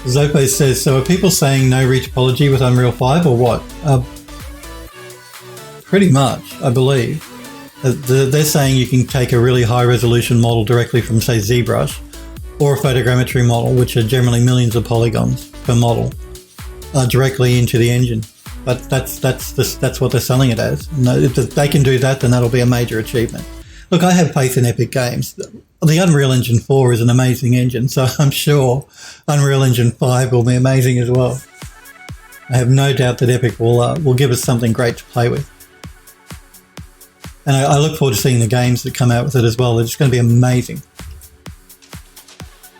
Zopo says, so are people saying no retopology with Unreal 5 or what? Pretty much, I believe. They're saying you can take a really high resolution model directly from, say, ZBrush or a photogrammetry model, which are generally millions of polygons per model, directly into the engine. But that's what they're selling it as. No, if they can do that, then that'll be a major achievement. Look, I have faith in Epic Games. The Unreal Engine 4 is an amazing engine, so I'm sure Unreal Engine 5 will be amazing as well. I have no doubt that Epic will give us something great to play with. And I look forward to seeing the games that come out with it as well. They're just going to be amazing.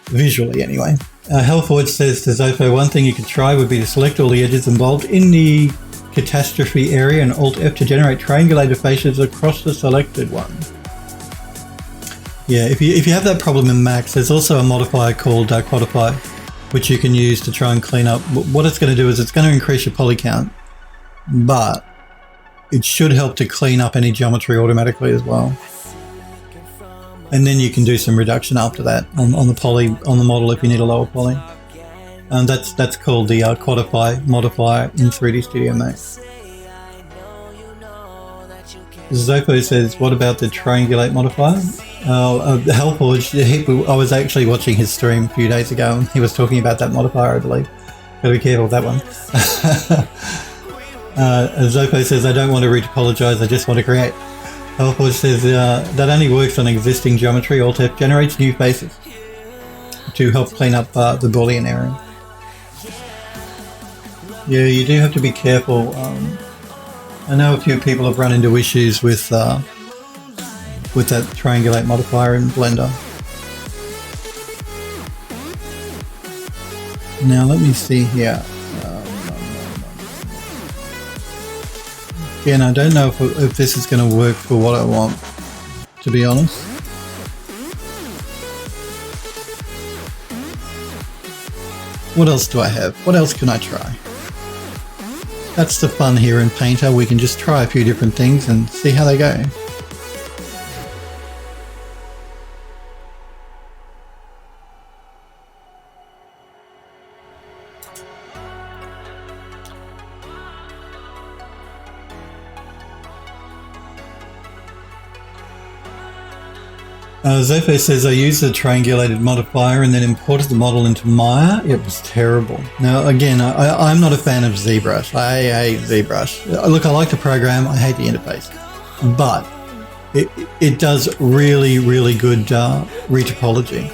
Visually, anyway. Hellforge says to Zofo, one thing you could try would be to select all the edges involved in the catastrophe area and Alt-F to generate triangulated faces across the selected one. Yeah, if you have that problem in Max, there's also a modifier called Quantify, which you can use to try and clean up. What it's going to do is it's going to increase your poly count, but it should help to clean up any geometry automatically as well. And then you can do some reduction after that on the model if you need a lower poly. And that's called the Quantify modifier in 3D Studio Max. Zopo says, what about the Triangulate Modifier? Hellforge, I was actually watching his stream a few days ago and he was talking about that modifier, I believe. Gotta be careful with that one. Zopo says, I don't want to retopologize, I just want to create. Hellforge says, that only works on existing geometry. Alt-F generates new faces to help clean up the Boolean area. Yeah, you do have to be careful. I know a few people have run into issues with that Triangulate modifier in Blender. Now let me see here. Again, I don't know if this is going to work for what I want, to be honest. What else do I have? What else can I try? That's the fun here in Painter. We can just try a few different things and see how they go. Zofo says, I used the triangulated modifier and then imported the model into Maya. It was terrible. Now, again, I'm not a fan of ZBrush. I hate ZBrush. Look, I like the program. I hate the interface. But it does really, really good retopology.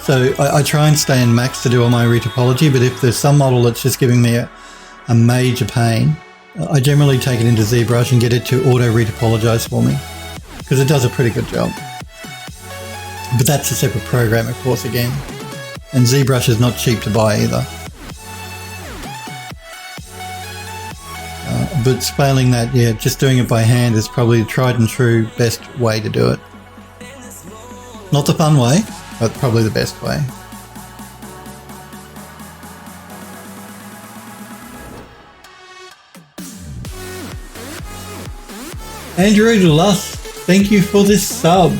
So I try and stay in Max to do all my retopology, but if there's some model that's just giving me a major pain, I generally take it into ZBrush and get it to auto-retopologize for me, because it does a pretty good job. But that's a separate program, of course, again. And ZBrush is not cheap to buy either. But failing that, yeah, just doing it by hand is probably the tried and true best way to do it. Not the fun way, but probably the best way. Andrew Luss, thank you for this sub.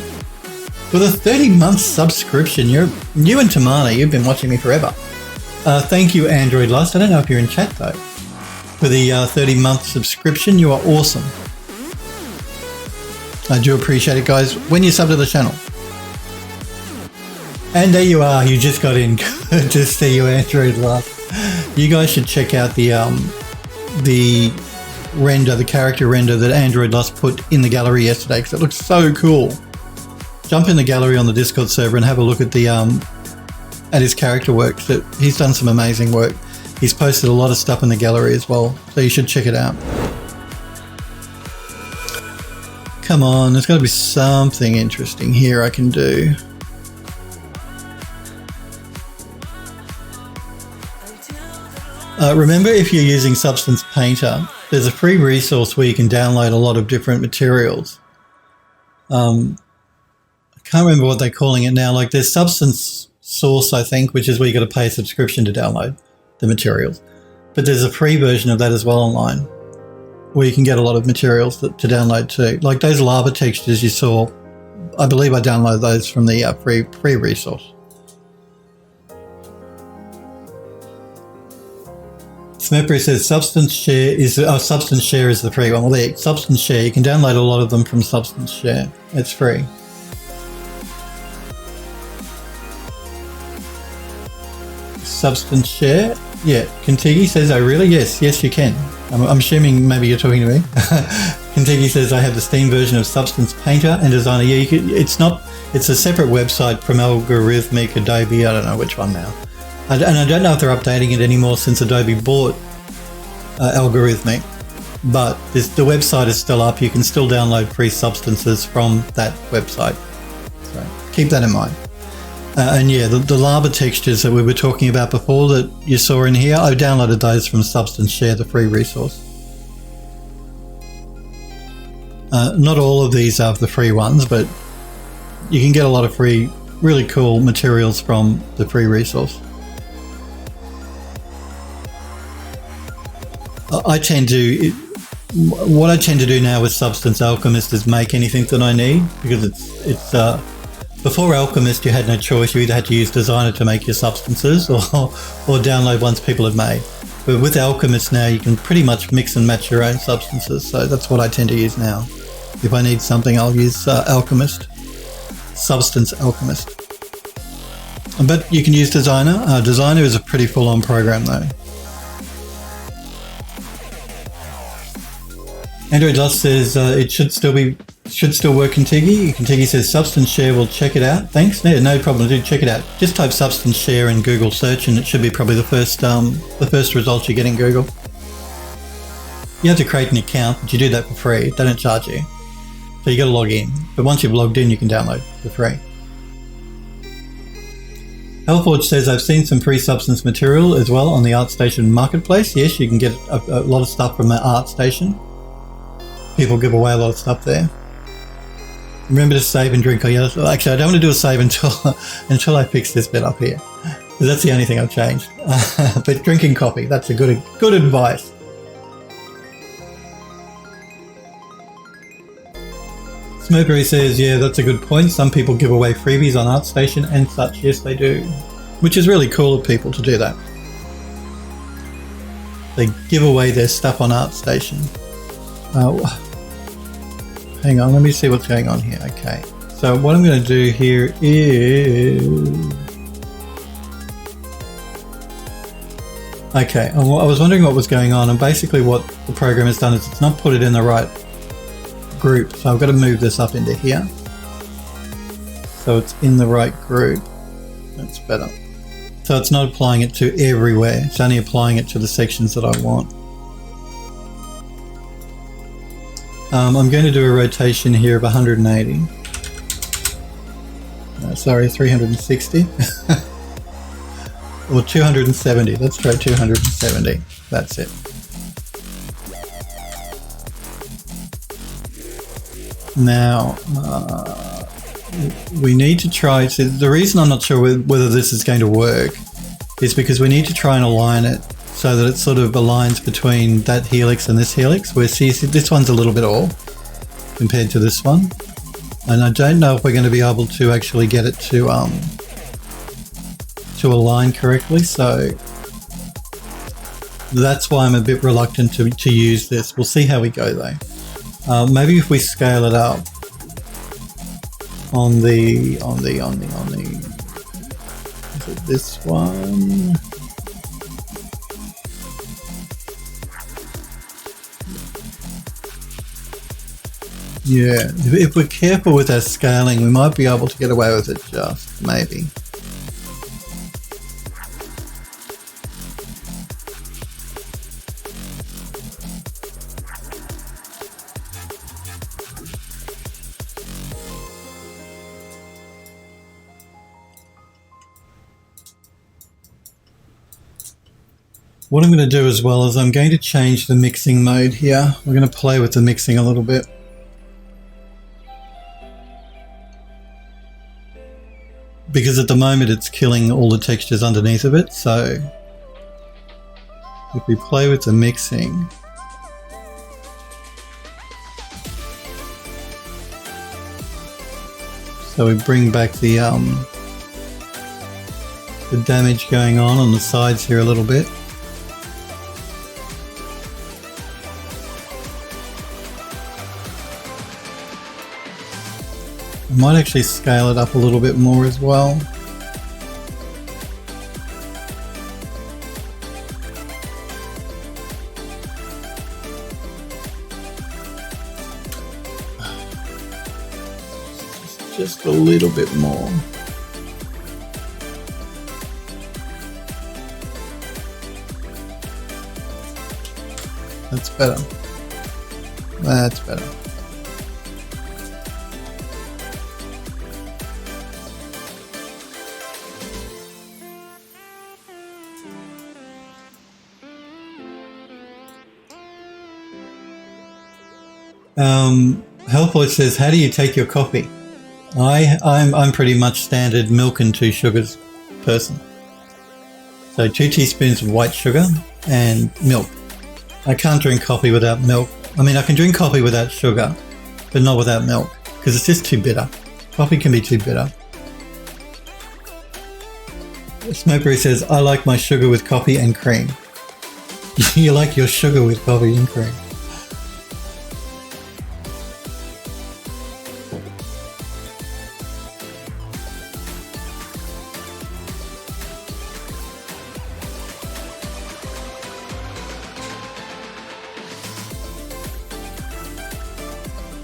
For the 30-month subscription. You're new in Tamana. You've been watching me forever. Thank you, Android Lust. I don't know if you're in chat, though. For the 30-month subscription, you are awesome. I do appreciate it, guys. When you sub to the channel. And there you are. You just got in. Good to see you, Android Lust. You guys should check out the render, the character render that Android Lust put in the gallery yesterday, because it looks so cool. Jump in the gallery on the Discord server and have a look at the at his character work. So he's done some amazing work. He's posted a lot of stuff in the gallery as well, so you should check it out. Come on, there's got to be something interesting here I can do. Remember, if you're using Substance Painter, there's a free resource where you can download a lot of different materials. I can't remember what they're calling it now. Like there's Substance Source, I think, which is where you got to pay a subscription to download the materials. But there's a free version of that as well online, where you can get a lot of materials to download too. Like those lava textures you saw, I believe I downloaded those from the free resource. Smurfberry says Substance Share is the free one. Well, there, Substance Share, you can download a lot of them from Substance Share. It's free. Substance Share, yeah. Contigi says, "Oh, really? Yes, you can." I'm assuming maybe you're talking to me. Contigi says, "I have the Steam version of Substance Painter and Designer." Yeah, it's a separate website from Algorithmic, Adobe. I don't know which one now. And I don't know if they're updating it anymore since Adobe bought Algorithmic, but the website is still up. You can still download free substances from that website. So keep that in mind. And yeah, the lava textures that we were talking about before that you saw in here, I downloaded those from Substance Share, the free resource. Not all of these are the free ones, but you can get a lot of free, really cool materials from the free resource. What I tend to do now with Substance Alchemist is make anything that I need, because it's before Alchemist you had no choice. You either had to use Designer to make your substances or download ones people had made. But with Alchemist now you can pretty much mix and match your own substances, so that's what I tend to use now. If I need something, I'll use Alchemist, Substance Alchemist. But you can use Designer. Designer is a pretty full-on program though. Android Dust says it should still work. Contigi says Substance Share, will check it out. Thanks. Yeah, no problem. Do check it out. Just type Substance Share in Google search, and it should be probably the first result you get in Google. You have to create an account, but you do that for free. They don't charge you, so you got to log in. But once you've logged in, you can download for free. Hellforge says, I've seen some free substance material as well on the ArtStation marketplace. Yes, you can get a lot of stuff from the ArtStation. People give away a lot of stuff there. Remember to save and drink. Actually, I don't want to do a save until I fix this bit up here, because that's the only thing I've changed. But drinking coffee, that's a good advice. Smurfberry says, yeah, that's a good point. Some people give away freebies on ArtStation and such. Yes, they do. Which is really cool of people to do that. They give away their stuff on ArtStation. Hang on, let me see what's going on here. Okay, so what I'm going to do here is... Okay, I was wondering what was going on, and basically what the program has done is it's not put it in the right group, so I've got to move this up into here so it's in the right group. That's better. So it's not applying it to everywhere, it's only applying it to the sections that I want. I'm going to do a rotation here of 180. No, sorry, 360. Or 270. Let's try 270. That's it. Now, we need to try... So the reason I'm not sure whether this is going to work is because we need to try and align it so that it sort of aligns between that helix and this helix, where see this one's a little bit off compared to this one, and I don't know if we're going to be able to actually get it to align correctly, so that's why I'm a bit reluctant to use this. We'll see how we go though. Maybe if we scale it up on the is it this one? Yeah, if we're careful with our scaling, we might be able to get away with it, just maybe. What I'm going to do as well is I'm going to change the mixing mode here. We're going to play with the mixing a little bit. Because at the moment it's killing all the textures underneath of it, so if we play with the mixing, so we bring back the damage going on the sides here a little bit. I might actually scale it up a little bit more as well. Just a little bit more. That's better. That's better. Hellboy says, how do you take your coffee? I'm pretty much standard milk and 2 sugars person. So 2 teaspoons of white sugar and milk. I can't drink coffee without milk. I mean, I can drink coffee without sugar, but not without milk, because it's just too bitter. Coffee can be too bitter. Smokeberry says, I like my sugar with coffee and cream. You like your sugar with coffee and cream.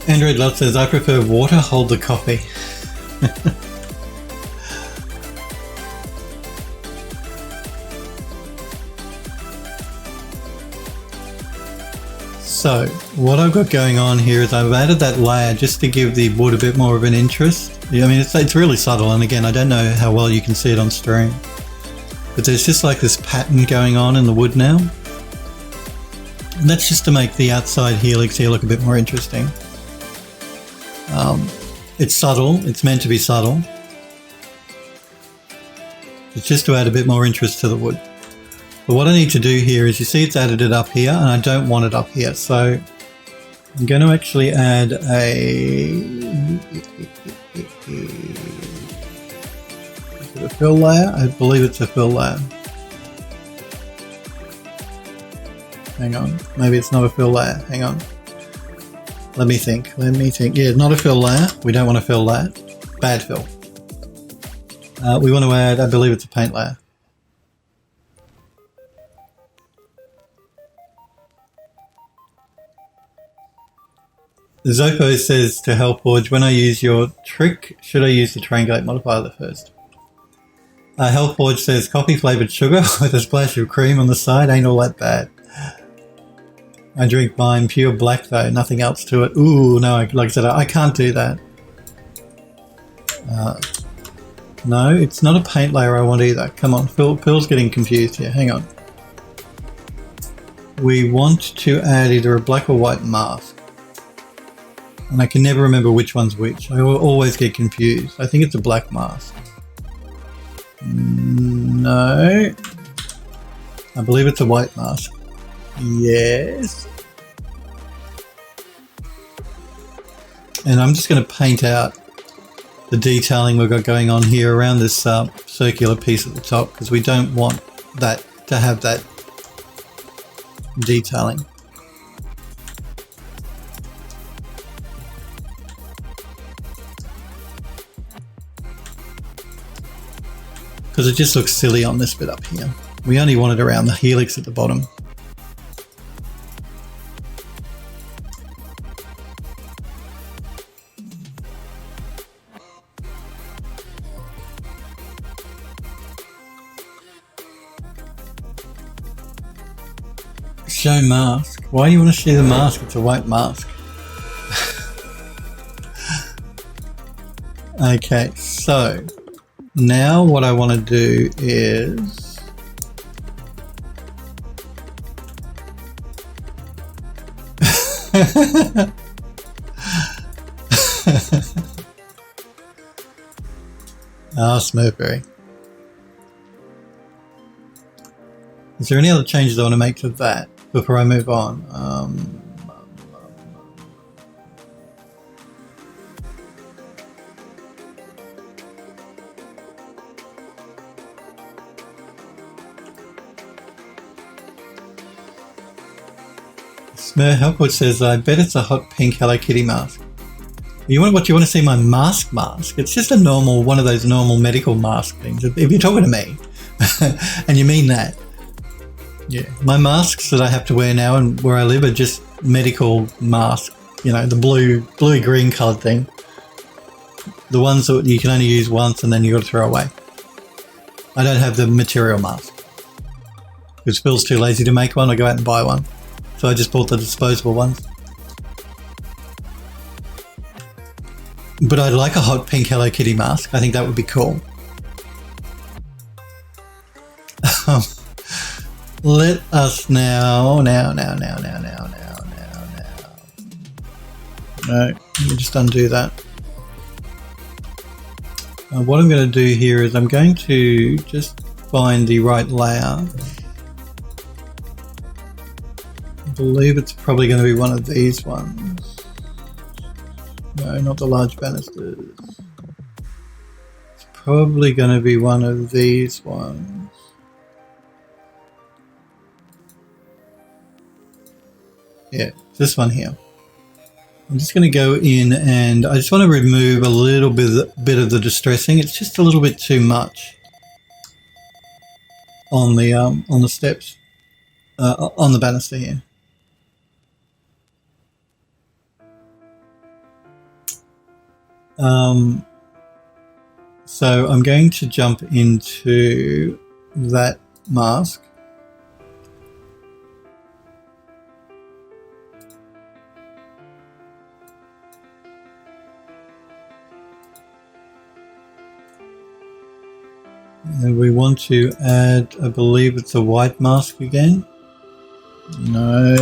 Android Love says, I prefer water, hold the coffee. So, what I've got going on here is I've added that layer just to give the wood a bit more of an interest. I mean, it's really subtle, and again, I don't know how well you can see it on stream. But there's just like this pattern going on in the wood now. And that's just to make the outside helix here look a bit more interesting. It's subtle, it's meant to be subtle. It's just to add a bit more interest to the wood. But what I need to do here is, you see it's added it up here, and I don't want it up here. So I'm going to actually add is it a fill layer? I believe it's a fill layer. Hang on, maybe it's not a fill layer, hang on. Let me think. Yeah, not a fill layer. We don't want to fill that. Bad fill. We want to add, I believe it's a paint layer. Zopo says to Hellforge, when I use your trick, should I use the Triangulate Modifier first? Hellforge says, coffee flavoured sugar with a splash of cream on the side ain't all that bad. I drink mine pure black though, nothing else to it. Ooh, no, like I said, I can't do that. No, it's not a paint layer I want either. Come on, Phil's getting confused here, hang on. We want to add either a black or white mask. And I can never remember which one's which. I always get confused. I think it's a black mask. No. I believe it's a white mask. Yes. And I'm just going to paint out the detailing we've got going on here around this circular piece at the top, because we don't want that to have that detailing. Because it just looks silly on this bit up here. We only want it around the helix at the bottom. Show mask. Why do you want to see the mask? It's a white mask. Okay, so now what I want to do is Ah, Smurfberry. Is there any other changes I want to make to that before I move on? Smur Helpwood says, I bet it's a hot pink Hello Kitty mask. What you want to see my mask? It's just a normal, one of those normal medical mask things. If you're talking to me, and you mean that. Yeah, my masks that I have to wear now and where I live are just medical masks. You know, the bluey green coloured thing. The ones that you can only use once and then you got to throw away. I don't have the material mask. Because Phil's too lazy to make one, I go out and buy one. So I just bought the disposable ones. But I'd like a hot pink Hello Kitty mask. I think that would be cool. Let us now. No, let me just undo that. What I'm going to do here is I'm going to just find the right layer. I believe it's probably going to be one of these ones. No, not the large banisters. It's probably going to be one of these ones. Yeah, this one here. I'm just going to go in and I just want to remove a little bit of the distressing. It's just a little bit too much on the steps, on the banister here. So I'm going to jump into that mask. And we want to add, I believe it's a white mask again. No.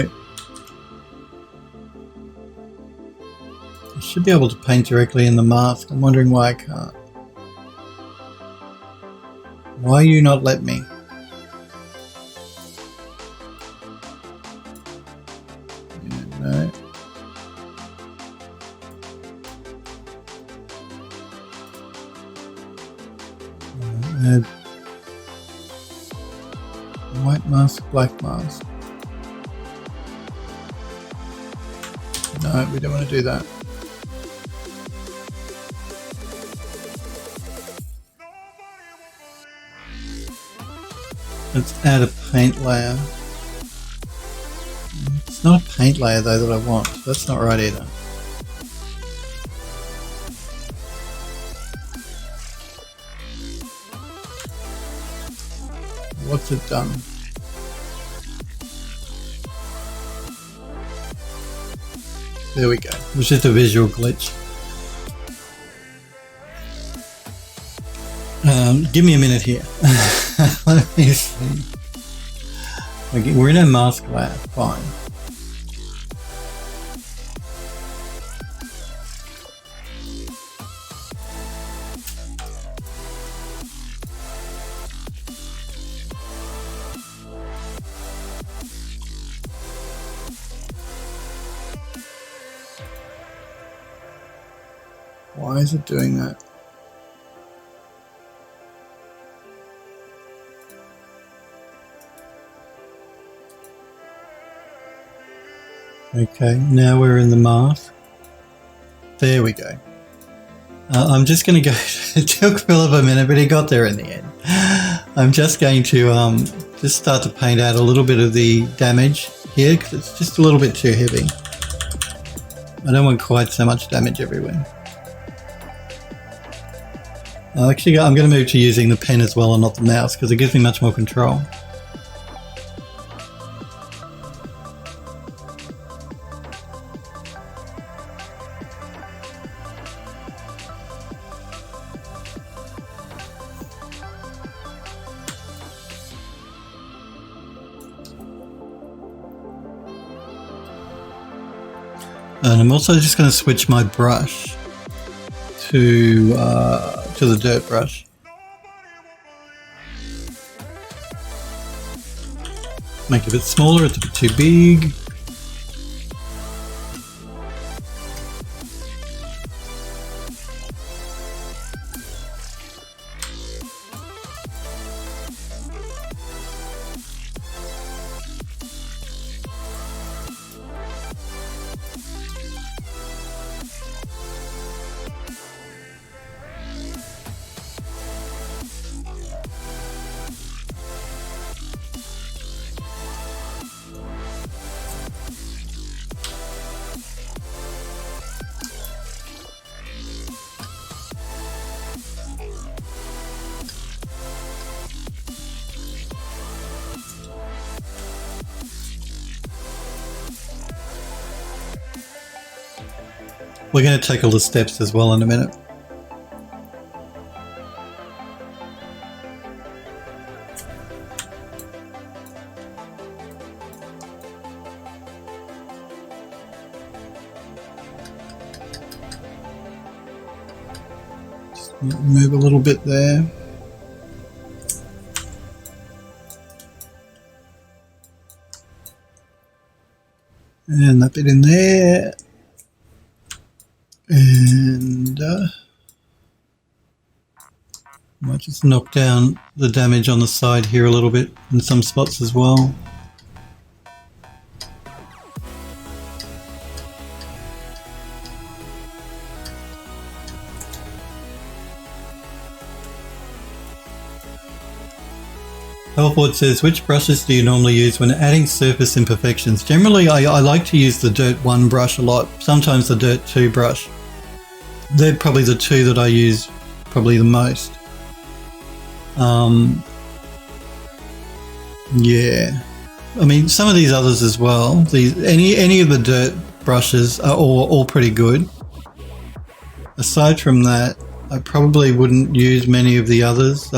I should be able to paint directly in the mask. I'm wondering why I can't. Why you not let me? Yeah, no. Add white mask, black mask. No, we don't want to do that. Let's add a paint layer. It's not a paint layer though that I want. That's not right either. What's it done? There we go. It was just a visual glitch. Give me a minute here. Let me see. Okay, we're in a mask layer. Fine. Why is it doing that? Okay, now we're in the mask. There we go. I'm just going to go, it took Philip a minute, but he got there in the end. I'm just going to just start to paint out a little bit of the damage here because it's just a little bit too heavy. I don't want quite so much damage everywhere. Actually, I'm going to move to using the pen as well and not the mouse because it gives me much more control. And I'm also just going to switch my brush to the dirt brush. Make it a bit smaller, it's a bit too big. We're going to take all the steps as well in a minute. Just move a little bit there. And that bit in there. And might just knock down the damage on the side here a little bit in some spots as well. Helford says, which brushes do you normally use when adding surface imperfections? Generally, I like to use the Dirt 1 brush a lot, sometimes the Dirt 2 brush. They're probably the two that I use probably the most. Yeah. I mean, some of these others as well. Any of the Dirt brushes are all pretty good. Aside from that, I probably wouldn't use many of the others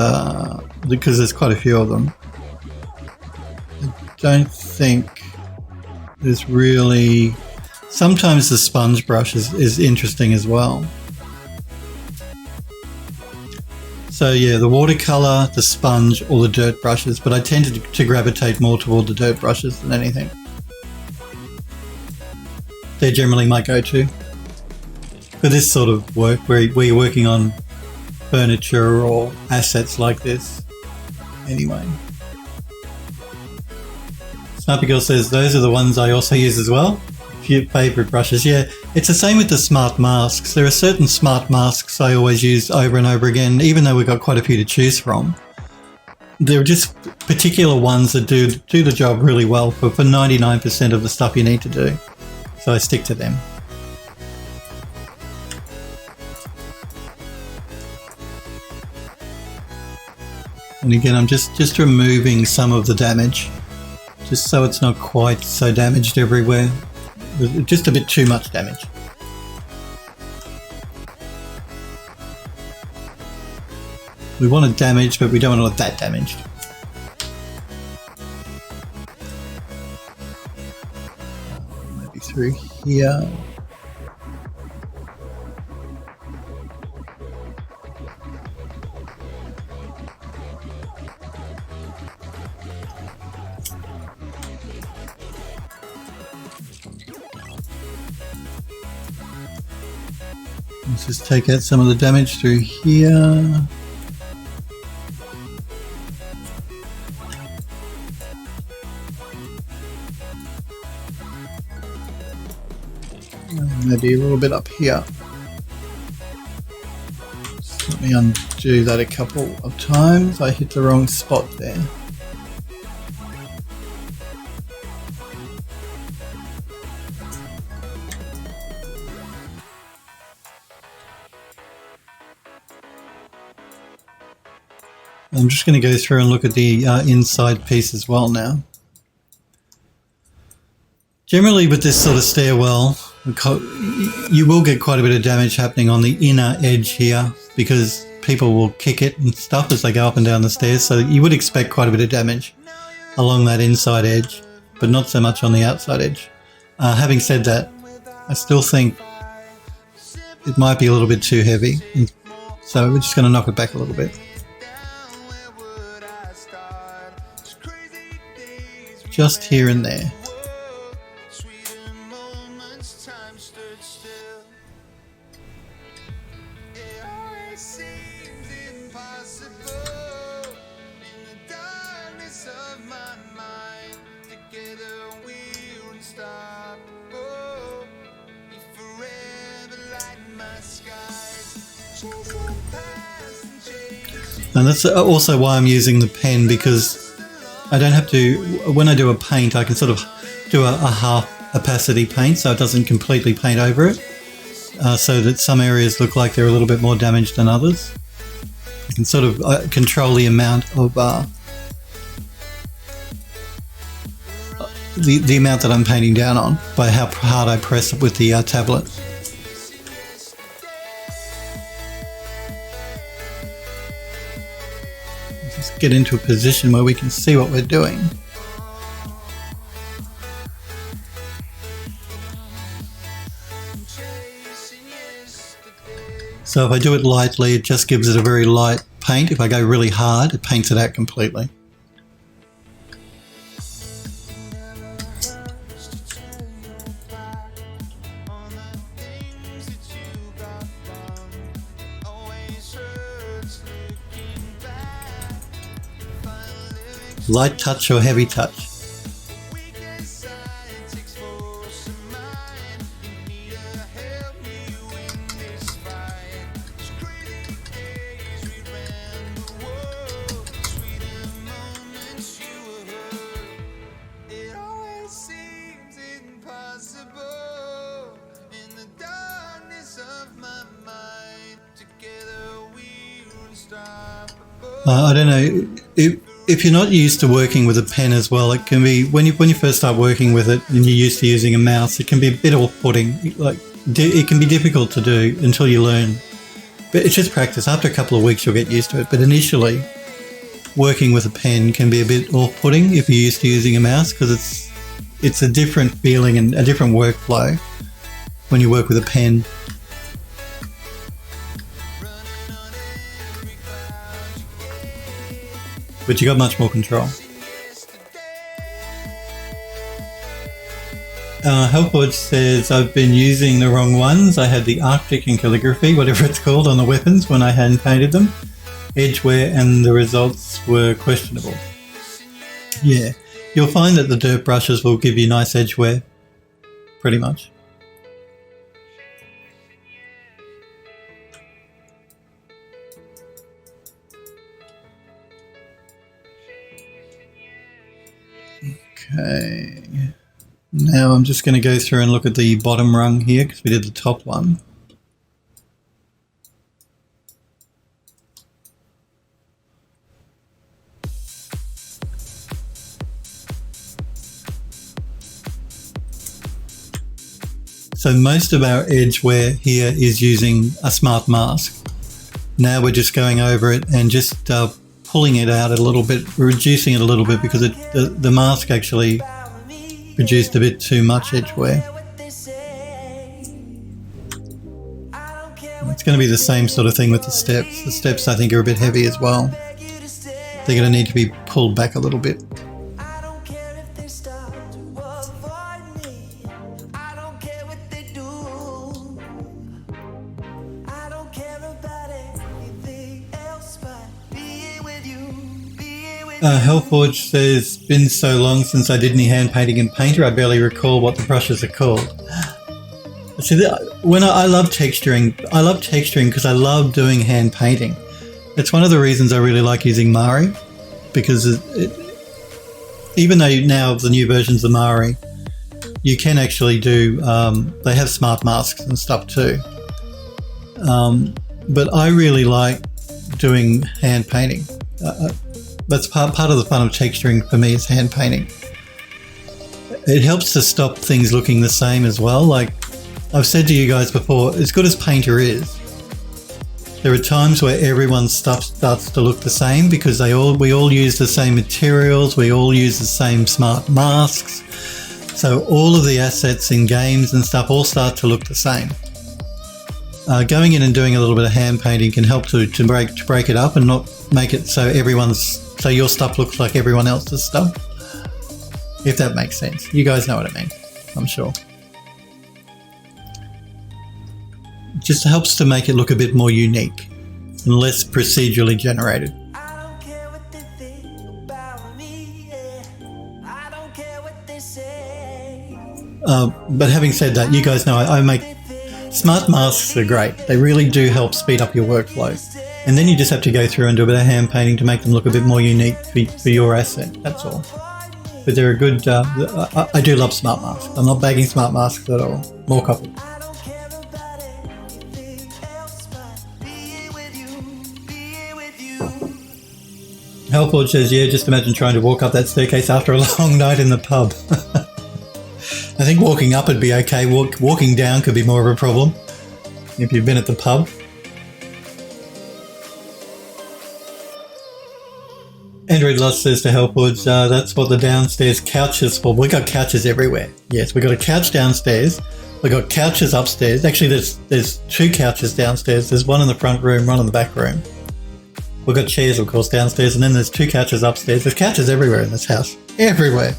because there's quite a few of them. I don't think there's really... Sometimes the sponge brush is interesting as well. So yeah, the watercolor, the sponge, or the dirt brushes, but I tend to gravitate more toward the dirt brushes than anything. They're generally my go-to for this sort of work where you're working on furniture or assets like this. Anyway. Snappy Girl says those are the ones I also use as well. Few favourite brushes. Yeah, it's the same with the smart masks. There are certain smart masks I always use over and over again, even though we've got quite a few to choose from. There are just particular ones that do the job really well for 99% of the stuff you need to do. So I stick to them. And again, I'm just removing some of the damage, just so it's not quite so damaged everywhere. Just a bit too much damage. We want it damaged, but we don't want it that damaged. Maybe through here. Let's just take out some of the damage through here. And maybe a little bit up here. Just let me undo that a couple of times. I hit the wrong spot there. I'm just going to go through and look at the inside piece as well now. Generally with this sort of stairwell, you will get quite a bit of damage happening on the inner edge here because people will kick it and stuff as they go up and down the stairs. So you would expect quite a bit of damage along that inside edge, but not so much on the outside edge. Having said that, I still think it might be a little bit too heavy. So we're just going to knock it back a little bit. Just here and there. And that's also why I'm using the pen, because I don't have to, when I do a paint, I can sort of do a half opacity paint so it doesn't completely paint over it, so that some areas look like they're a little bit more damaged than others. I can sort of control the amount of the amount that I'm painting down on by how hard I press it with the tablet. Just get into a position where we can see what we're doing. So if I do it lightly, it just gives it a very light paint. If I go really hard, it paints it out completely. Light touch or heavy touch? I don't know. If you're not used to working with a pen as well, it can be, when you first start working with it and you're used to using a mouse, it can be a bit off-putting. Like, it can be difficult to do until you learn. But it's just practice. After a couple of weeks, you'll get used to it. But initially, working with a pen can be a bit off-putting if you're used to using a mouse, because it's a different feeling and a different workflow when you work with a pen. But you got much more control. Helpwatch says, I've been using the wrong ones. I had the Arctic and calligraphy, whatever it's called, on the weapons when I hand painted them. Edge wear, and the results were questionable. Yeah, you'll find that the dirt brushes will give you nice edge wear, pretty much. Okay, now I'm just going to go through and look at the bottom rung here because we did the top one. So most of our edge wear here is using a smart mask. Now we're just going over it and just pulling it out a little bit, reducing it a little bit, because the mask actually produced a bit too much edge wear. It's going to be the same sort of thing with the steps. The steps, I think, are a bit heavy as well. They're going to need to be pulled back a little bit. Hellforge says, been so long since I did any hand painting in Painter, I barely recall what the brushes are called. See, when I love texturing because I love doing hand painting. It's one of the reasons I really like using Mari, because even though now the new versions of Mari, you can actually do, they have smart masks and stuff too. But I really like doing hand painting. That's part of the fun of texturing for me, is hand painting. It helps to stop things looking the same as well. Like I've said to you guys before, as good as Painter is, there are times where everyone's stuff starts to look the same because we all use the same materials, we all use the same smart masks. So all of the assets in games and stuff all start to look the same. Going in and doing a little bit of hand painting can help to break it up and not make it so your stuff looks like everyone else's stuff. If that makes sense. You guys know what I mean, I'm sure. It just helps to make it look a bit more unique and less procedurally generated. But having said that, you guys know I make smart masks are great. They really do help speed up your workflow. And then you just have to go through and do a bit of hand painting to make them look a bit more unique for your asset, that's all. But they're a good, I do love smart masks. I'm not bagging smart masks at all. More copy. Hellforge says, yeah, just imagine trying to walk up that staircase after a long night in the pub. I think walking up would be okay. Walking down could be more of a problem if you've been at the pub. Android Lost says to Hellforge, that's what the downstairs couch is for. We've got couches everywhere. Yes, we've got a couch downstairs. We've got couches upstairs. Actually, there's 2 couches downstairs. There's one in the front room, one in the back room. We've got chairs, of course, downstairs, and then there's 2 couches upstairs. There's couches everywhere in this house. Everywhere.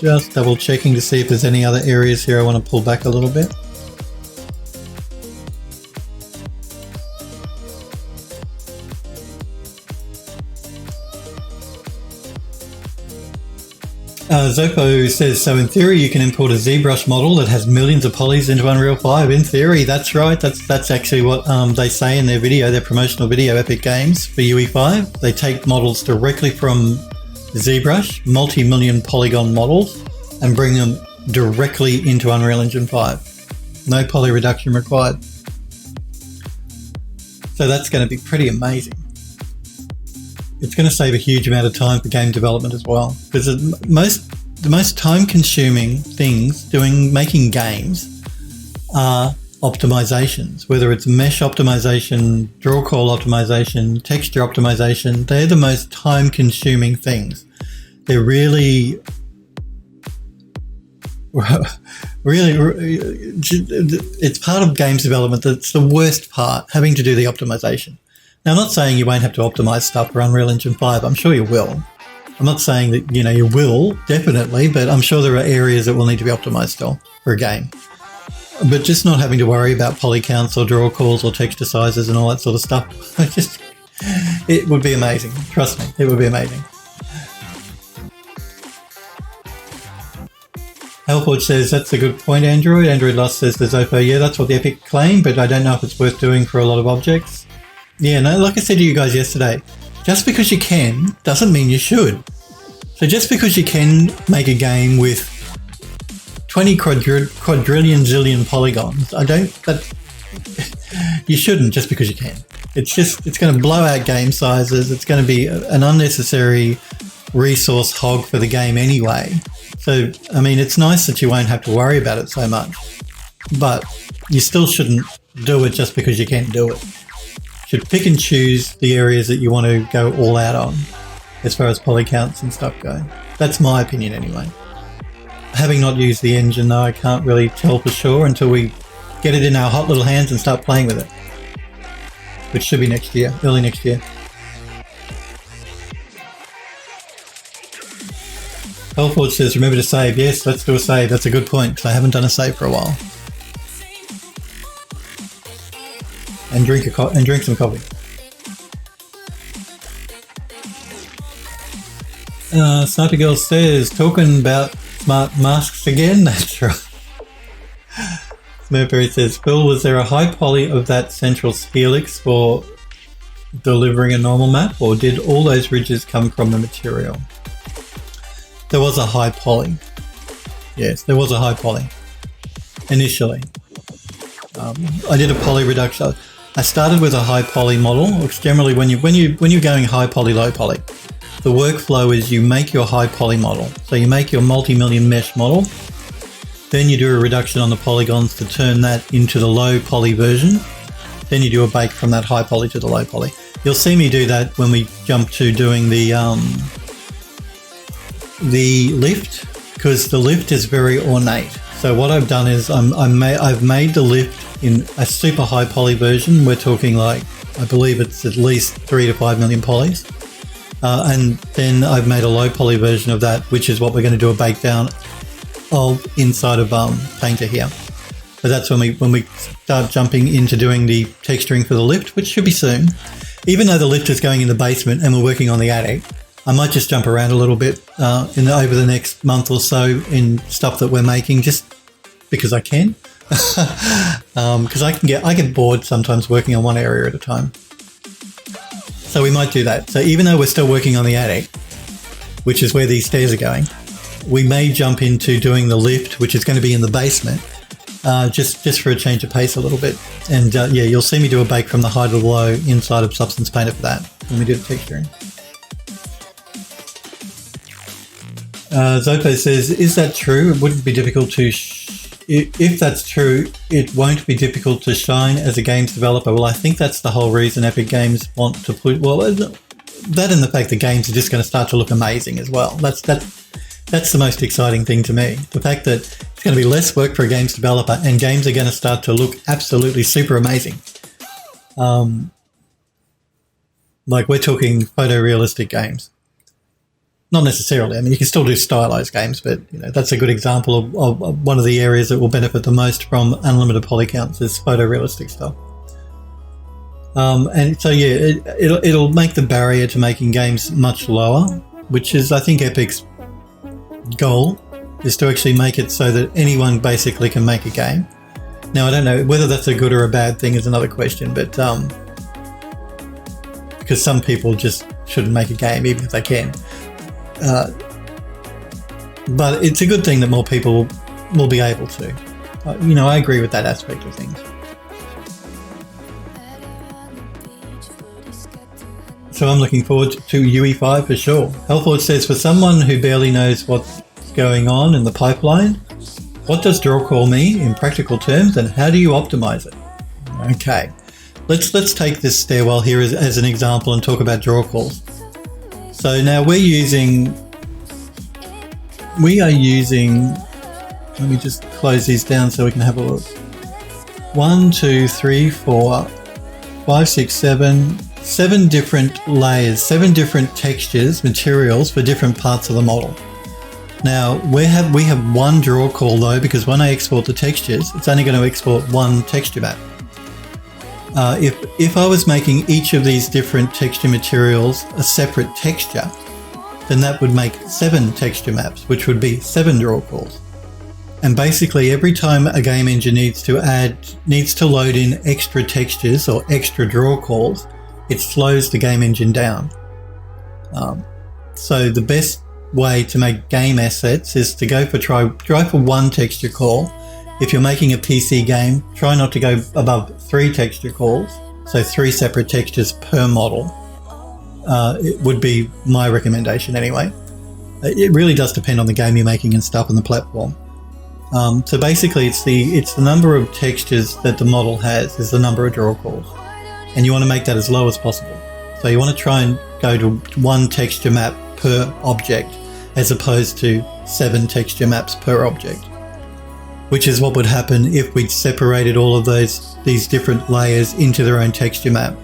Just double checking to see if there's any other areas here I want to pull back a little bit. Zopo says, so in theory you can import a ZBrush model that has millions of polys into Unreal 5. In theory, that's right. That's actually what they say in their video, their promotional video, Epic Games for UE5. They take models directly from ZBrush, multi-million polygon models, and bring them directly into Unreal Engine 5. No poly reduction required. So that's going to be pretty amazing. It's going to save a huge amount of time for game development as well, because the most time-consuming things making games are optimizations, whether it's mesh optimization, draw call optimization, texture optimization. They're the most time-consuming things. They're really, it's part of games development that's the worst part, having to do the optimization. Now, I'm not saying you won't have to optimize stuff for Unreal Engine 5. I'm sure you will. I'm not saying that, you will, definitely, but I'm sure there are areas that will need to be optimized still for a game. But just not having to worry about poly counts or draw calls or texture sizes and all that sort of stuff. It would be amazing. Trust me, it would be amazing. Hellforge says, that's a good point, Android. Android Lost says to Zopo, yeah, that's what the Epic claim, but I don't know if it's worth doing for a lot of objects. Yeah, no, like I said to you guys yesterday, just because you can doesn't mean you should. So just because you can make a game with 20 quadrillion zillion polygons, you shouldn't just because you can. It's going to blow out game sizes. It's going to be an unnecessary resource hog for the game anyway. So, I mean, it's nice that you won't have to worry about it so much, but you still shouldn't do it just because you can do it. You should pick and choose the areas that you want to go all out on as far as poly counts and stuff go. That's my opinion anyway. Having not used the engine though, I can't really tell for sure until we get it in our hot little hands and start playing with it, which should be next year, early next year. Hellforge says, remember to save. Yes, let's do a save. That's a good point, because I haven't done a save for a while. And drink some coffee. Sniper Girl says, talking about smart masks again. That's right. Smurfberry says, Phil, was there a high poly of that central helix for delivering a normal map, or did all those ridges come from the material? There was a high poly. Yes, there was a high poly initially. I did a poly reduction. I started with a high poly model, which generally when you're going high poly, low poly, the workflow is you make your high poly model. So you make your multi-million mesh model, Then you do a reduction on the polygons to turn that into the low poly version. Then you do a bake from that high poly to the low poly. You'll see me do that when we jump to doing the lift, because the lift is very ornate. So what I've done is I've made the lift in a super high poly version. We're talking like, I believe it's at least 3 to 5 million polys. And then I've made a low poly version of that, which is what we're going to do a bake down of inside of Painter here. But that's when we start jumping into doing the texturing for the lift, which should be soon. Even though the lift is going in the basement and we're working on the attic, I might just jump around a little bit over the next month or so in stuff that we're making, just because I can. Because I get bored sometimes working on one area at a time. So we might do that. So even though we're still working on the attic, which is where these stairs are going, we may jump into doing the lift, which is going to be in the basement, just for a change of pace a little bit. And yeah, you'll see me do a bake from the high to the low inside of Substance Painter for that when we do the texturing. Zopo says, is that true? It wouldn't be difficult to... If that's true, it won't be difficult to shine as a games developer. Well, I think that's the whole reason Epic Games want to put... Well, that and the fact that games are just going to start to look amazing as well. That's the most exciting thing to me. The fact that it's going to be less work for a games developer and games are going to start to look absolutely super amazing. Like we're talking photorealistic games. Not necessarily. I mean, you can still do stylized games, but you know that's a good example of one of the areas that will benefit the most from unlimited poly counts is photorealistic stuff. And so yeah, it'll make the barrier to making games much lower, which is I think Epic's goal is to actually make it so that anyone basically can make a game. Now I don't know whether that's a good or a bad thing is another question, but because some people just shouldn't make a game even if they can. But it's a good thing that more people will be able to. You know, I agree with that aspect of things. So I'm looking forward to UE4 for sure. Hellforge says, for someone who barely knows what's going on in the pipeline, what does draw call mean in practical terms and how do you optimize it? Okay, let's take this stairwell here as an example and talk about draw calls. So now we are using, let me just close these down so we can have a look. 1, 2, 3, 4, 5, 6, 7 different layers, 7 different textures, materials for different parts of the model. Now we have one draw call though, because when I export the textures, it's only going to export one texture map. If I was making each of these different texture materials a separate texture, then that would make 7 texture maps, which would be 7 draw calls. And basically every time a game engine needs to load in extra textures or extra draw calls, it slows the game engine down. So the best way to make game assets is to go for try for 1 texture call. If you're making a PC game, try not to go above 3 texture calls, so 3 separate textures per model. It would be my recommendation anyway. It really does depend on the game you're making and stuff and the platform. So basically it's the number of textures that the model has is the number of draw calls. And you want to make that as low as possible. So you want to try and go to 1 texture map per object as opposed to 7 texture maps per object, which is what would happen if we'd separated all of these different layers into their own texture map.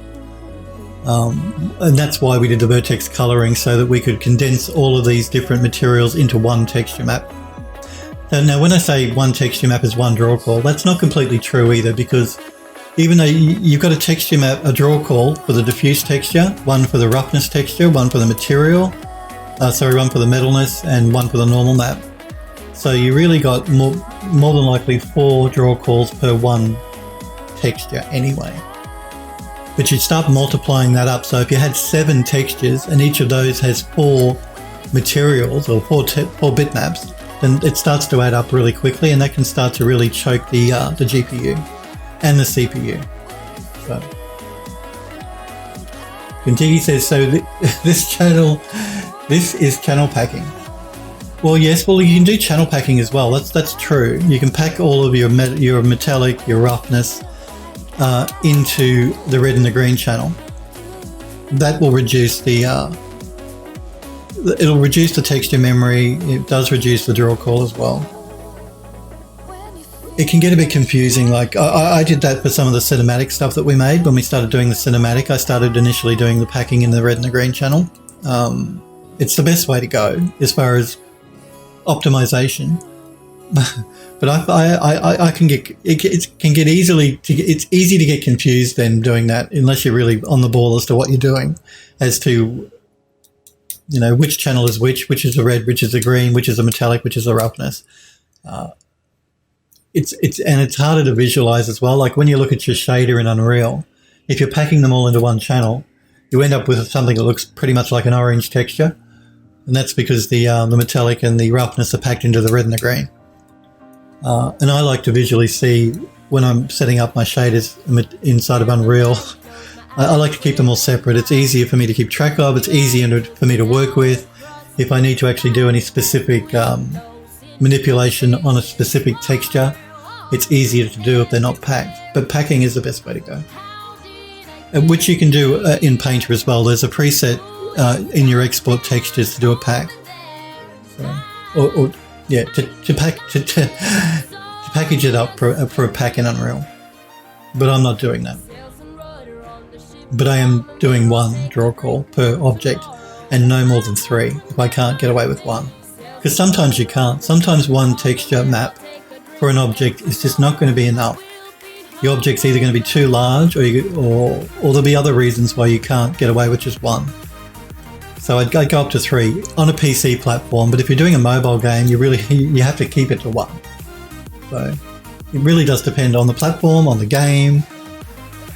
And that's why we did the vertex coloring, so that we could condense all of these different materials into 1 texture map. Now when I say 1 texture map is 1 draw call, that's not completely true either, because even though you've got a texture map, a draw call for the diffuse texture, 1 for the roughness texture, 1 for the material, 1 for the metalness, and 1 for the normal map. So you really got more than likely 4 draw calls per 1 texture anyway. But you start multiplying that up. So if you had 7 textures and each of those has 4 materials or 4 bitmaps, then it starts to add up really quickly, and that can start to really choke the GPU and the CPU. So Contigi says, so this is channel packing. Well, yes. Well, you can do channel packing as well. That's true. You can pack all of your metallic, your roughness into the red and the green channel. That will reduce the it'll reduce the texture memory. It does reduce the draw call as well. It can get a bit confusing. Like I did that for some of the cinematic stuff that we made. When we started doing the cinematic, I started initially doing the packing in the red and the green channel. It's the best way to go as far as optimization. But I can get it's easy to get confused then doing that unless you're really on the ball as to what you're doing, as to which channel is which is the red, which is the green, which is the metallic, which is the roughness. It's harder to visualize as well. Like when you look at your shader in Unreal, if you're packing them all into one channel, you end up with something that looks pretty much like an orange texture, and that's because the metallic and the roughness are packed into the red and the green. And I like to visually see when I'm setting up my shaders inside of Unreal. I like to keep them all separate. It's easier for me to keep track of. It's easier for me to work with. If I need to actually do any specific manipulation on a specific texture, it's easier to do if they're not packed. But packing is the best way to go, which you can do in Painter as well. There's a preset in your export textures to do a pack. So, to package it up for a pack in Unreal. But I'm not doing that. But I am doing one draw call per object and no more than 3 if I can't get away with one. Because sometimes you can't. Sometimes one texture map for an object is just not going to be enough. The object's either going to be too large or there'll be other reasons why you can't get away with just one. So I'd go up to 3 on a PC platform, but if you're doing a mobile game, you have to keep it to 1. So it really does depend on the platform, on the game,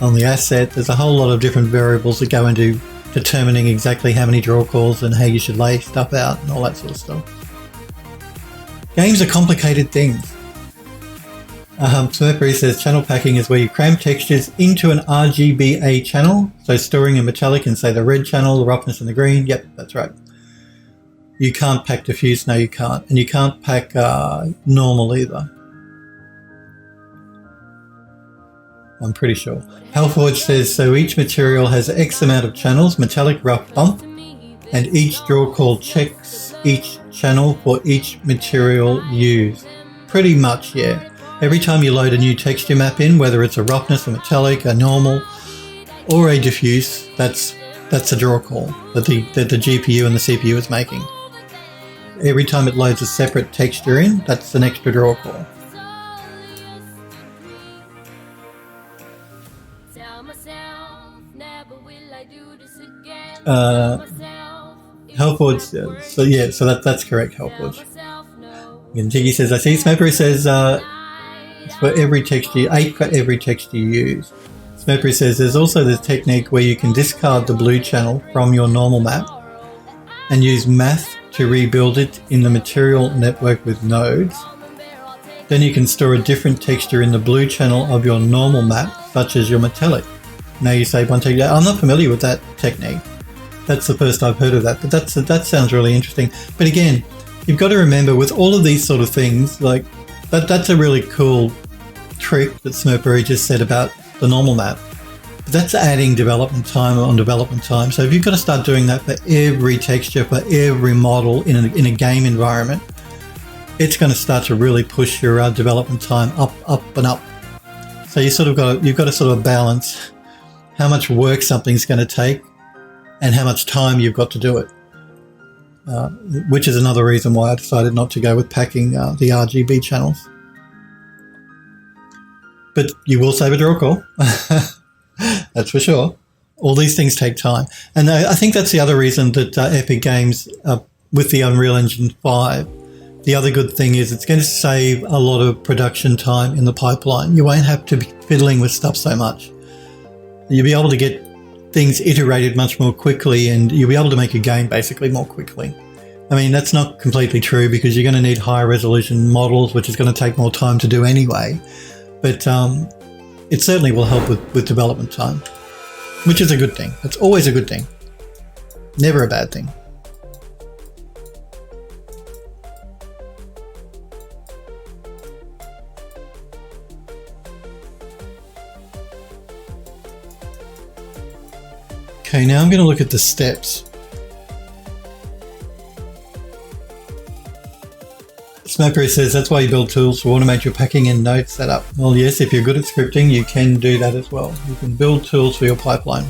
on the asset. There's a whole lot of different variables that go into determining exactly how many draw calls and how you should lay stuff out and all that sort of stuff. Games are complicated things. Smurfberry says channel packing is where you cram textures into an RGBA channel. So storing a metallic in, say, the red channel, the roughness in the green. Yep, that's right. You can't pack diffuse. No, you can't. And you can't pack normal either. I'm pretty sure. Hellforge says, so each material has X amount of channels, metallic, rough, bump, and each draw call checks each channel for each material used. Pretty much, yeah. Every time you load a new texture map in, whether it's a roughness, a metallic, a normal, or a diffuse, that's a draw call that the GPU and the CPU is making. Every time it loads a separate texture in, that's an extra draw call. Hellforge, so that's correct, Hellforge. And Jiggy says, I see. Smurfberry says, for every texture, 8 for every texture you use. Smurfberry says there's also this technique where you can discard the blue channel from your normal map and use math to rebuild it in the material network with nodes. Then you can store a different texture in the blue channel of your normal map, such as your metallic. Now you save one texture. I'm not familiar with that technique. That's the first I've heard of that, but that sounds really interesting. But again, you've got to remember with all of these sort of things, like that's a really cool trick that Smurfberry just said about the normal map. But that's adding development time on development time. So if you've got to start doing that for every texture, for every model in a game environment, it's going to start to really push your development time up and up. So you've got to sort of balance how much work something's going to take and how much time you've got to do it. Which is another reason why I decided not to go with packing the RGB channels. But you will save a draw call. That's for sure. All these things take time. And I think that's the other reason that Epic Games, with the Unreal Engine 5, the other good thing is it's going to save a lot of production time in the pipeline. You won't have to be fiddling with stuff so much. You'll be able to get things iterated much more quickly, and you'll be able to make a game basically more quickly. I mean, that's not completely true because you're going to need higher resolution models, which is going to take more time to do anyway. But it certainly will help with development time, which is a good thing. It's always a good thing. Never a bad thing. Okay, now I'm going to look at the steps. Smokery says that's why you build tools to automate your packing and node setup. Well, yes, if you're good at scripting, you can do that as well. You can build tools for your pipeline.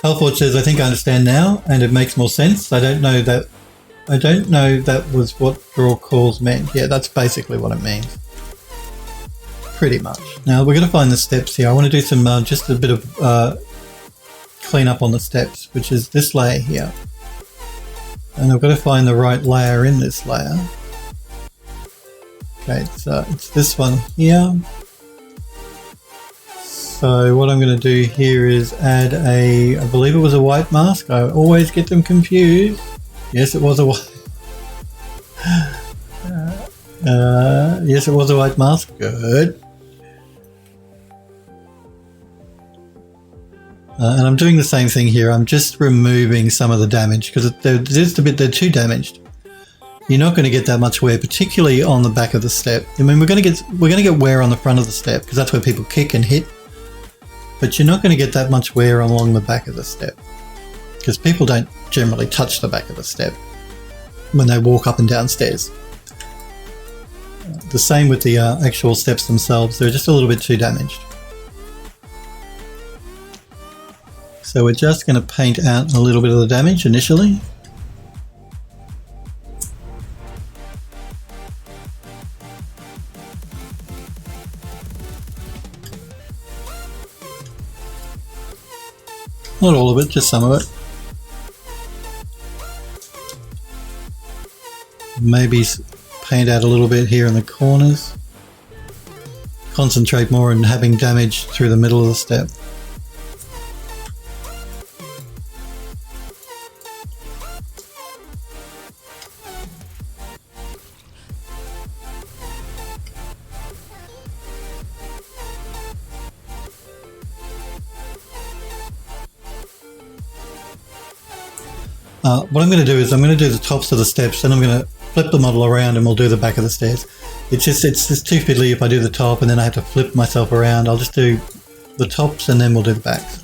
Halford says, I think I understand now, and it makes more sense. I don't know that was what draw calls meant. Yeah, that's basically what it means. Pretty much. Now we're going to find the steps here. I want to do some just a bit of clean up on the steps, which is this layer here. And I've got to find the right layer in this layer. Okay, so it's this one here. So what I'm going to do here is add I believe it was a white mask. I always get them confused. Yes, it was a white. Yes, it was a white mask. Good. And I'm doing the same thing here. I'm just removing some of the damage because they're too damaged. You're not going to get that much wear, particularly on the back of the step. I mean, we're going to get wear on the front of the step because that's where people kick and hit. But you're not going to get that much wear along the back of the step because people don't generally touch the back of the step when they walk up and down stairs. The same with the actual steps themselves. They're just a little bit too damaged. So we're just going to paint out a little bit of the damage initially. Not all of it, just some of it. Maybe paint out a little bit here in the corners. Concentrate more on having damage through the middle of the step. What I'm going to do is I'm going to do the tops of the steps, and I'm going to flip the model around and we'll do the back of the stairs. It's just too fiddly if I do the top and then I have to flip myself around. I'll just do the tops and then we'll do the backs.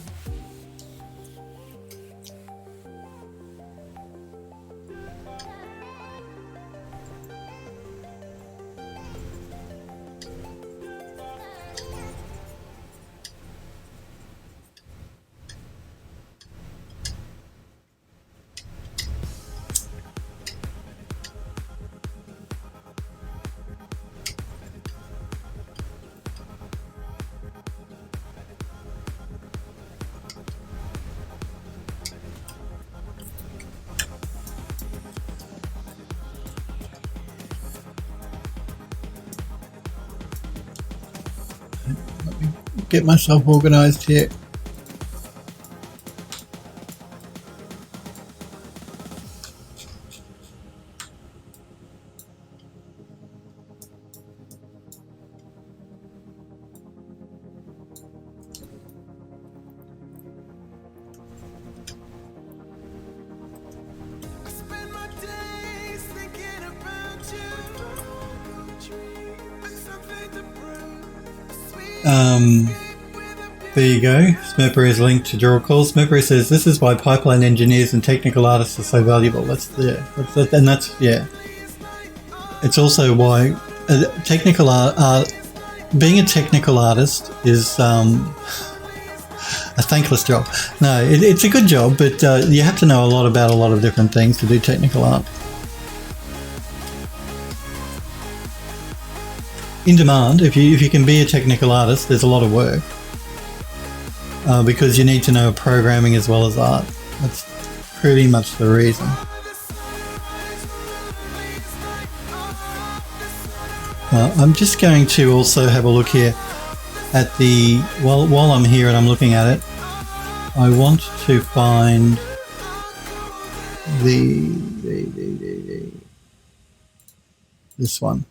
Get myself organized here. There you go. Smurper is linked to draw calls. Smurper says this is why pipeline engineers and technical artists are so valuable. It's also why technical art. Being a technical artist is a thankless job. No, it's a good job, but you have to know a lot about a lot of different things to do technical art. In demand, if you can be a technical artist, there's a lot of work. Because you need to know programming as well as art. That's pretty much the reason. I'm just going to also have a look here at the, while I'm here and I'm looking at it, I want to find this one.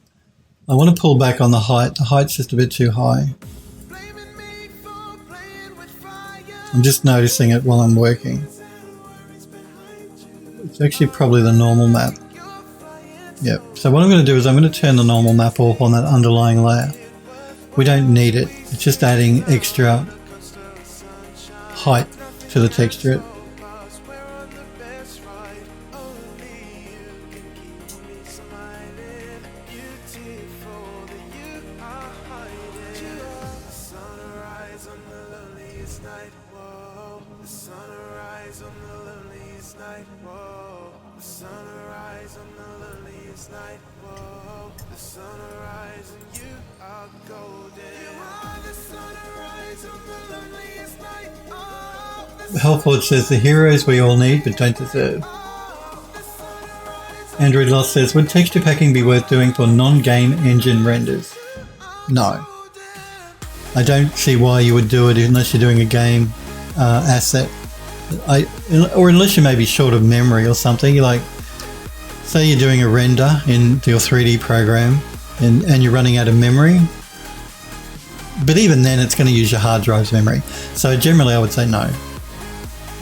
I want to pull back on the height. The height's just a bit too high. I'm just noticing it while I'm working. It's actually probably the normal map. Yep. So what I'm going to do is I'm going to turn the normal map off on that underlying layer. We don't need it. It's just adding extra height to the texture. Hellforge says the heroes we all need but don't deserve. Android Lost says, would texture packing be worth doing for non-game engine renders? No. I don't see why you would do it unless you're doing a game asset. Or unless you may be short of memory or something. You're like, say you're doing a render in your 3D program and you're running out of memory. But even then it's going to use your hard drive's memory. So generally I would say no.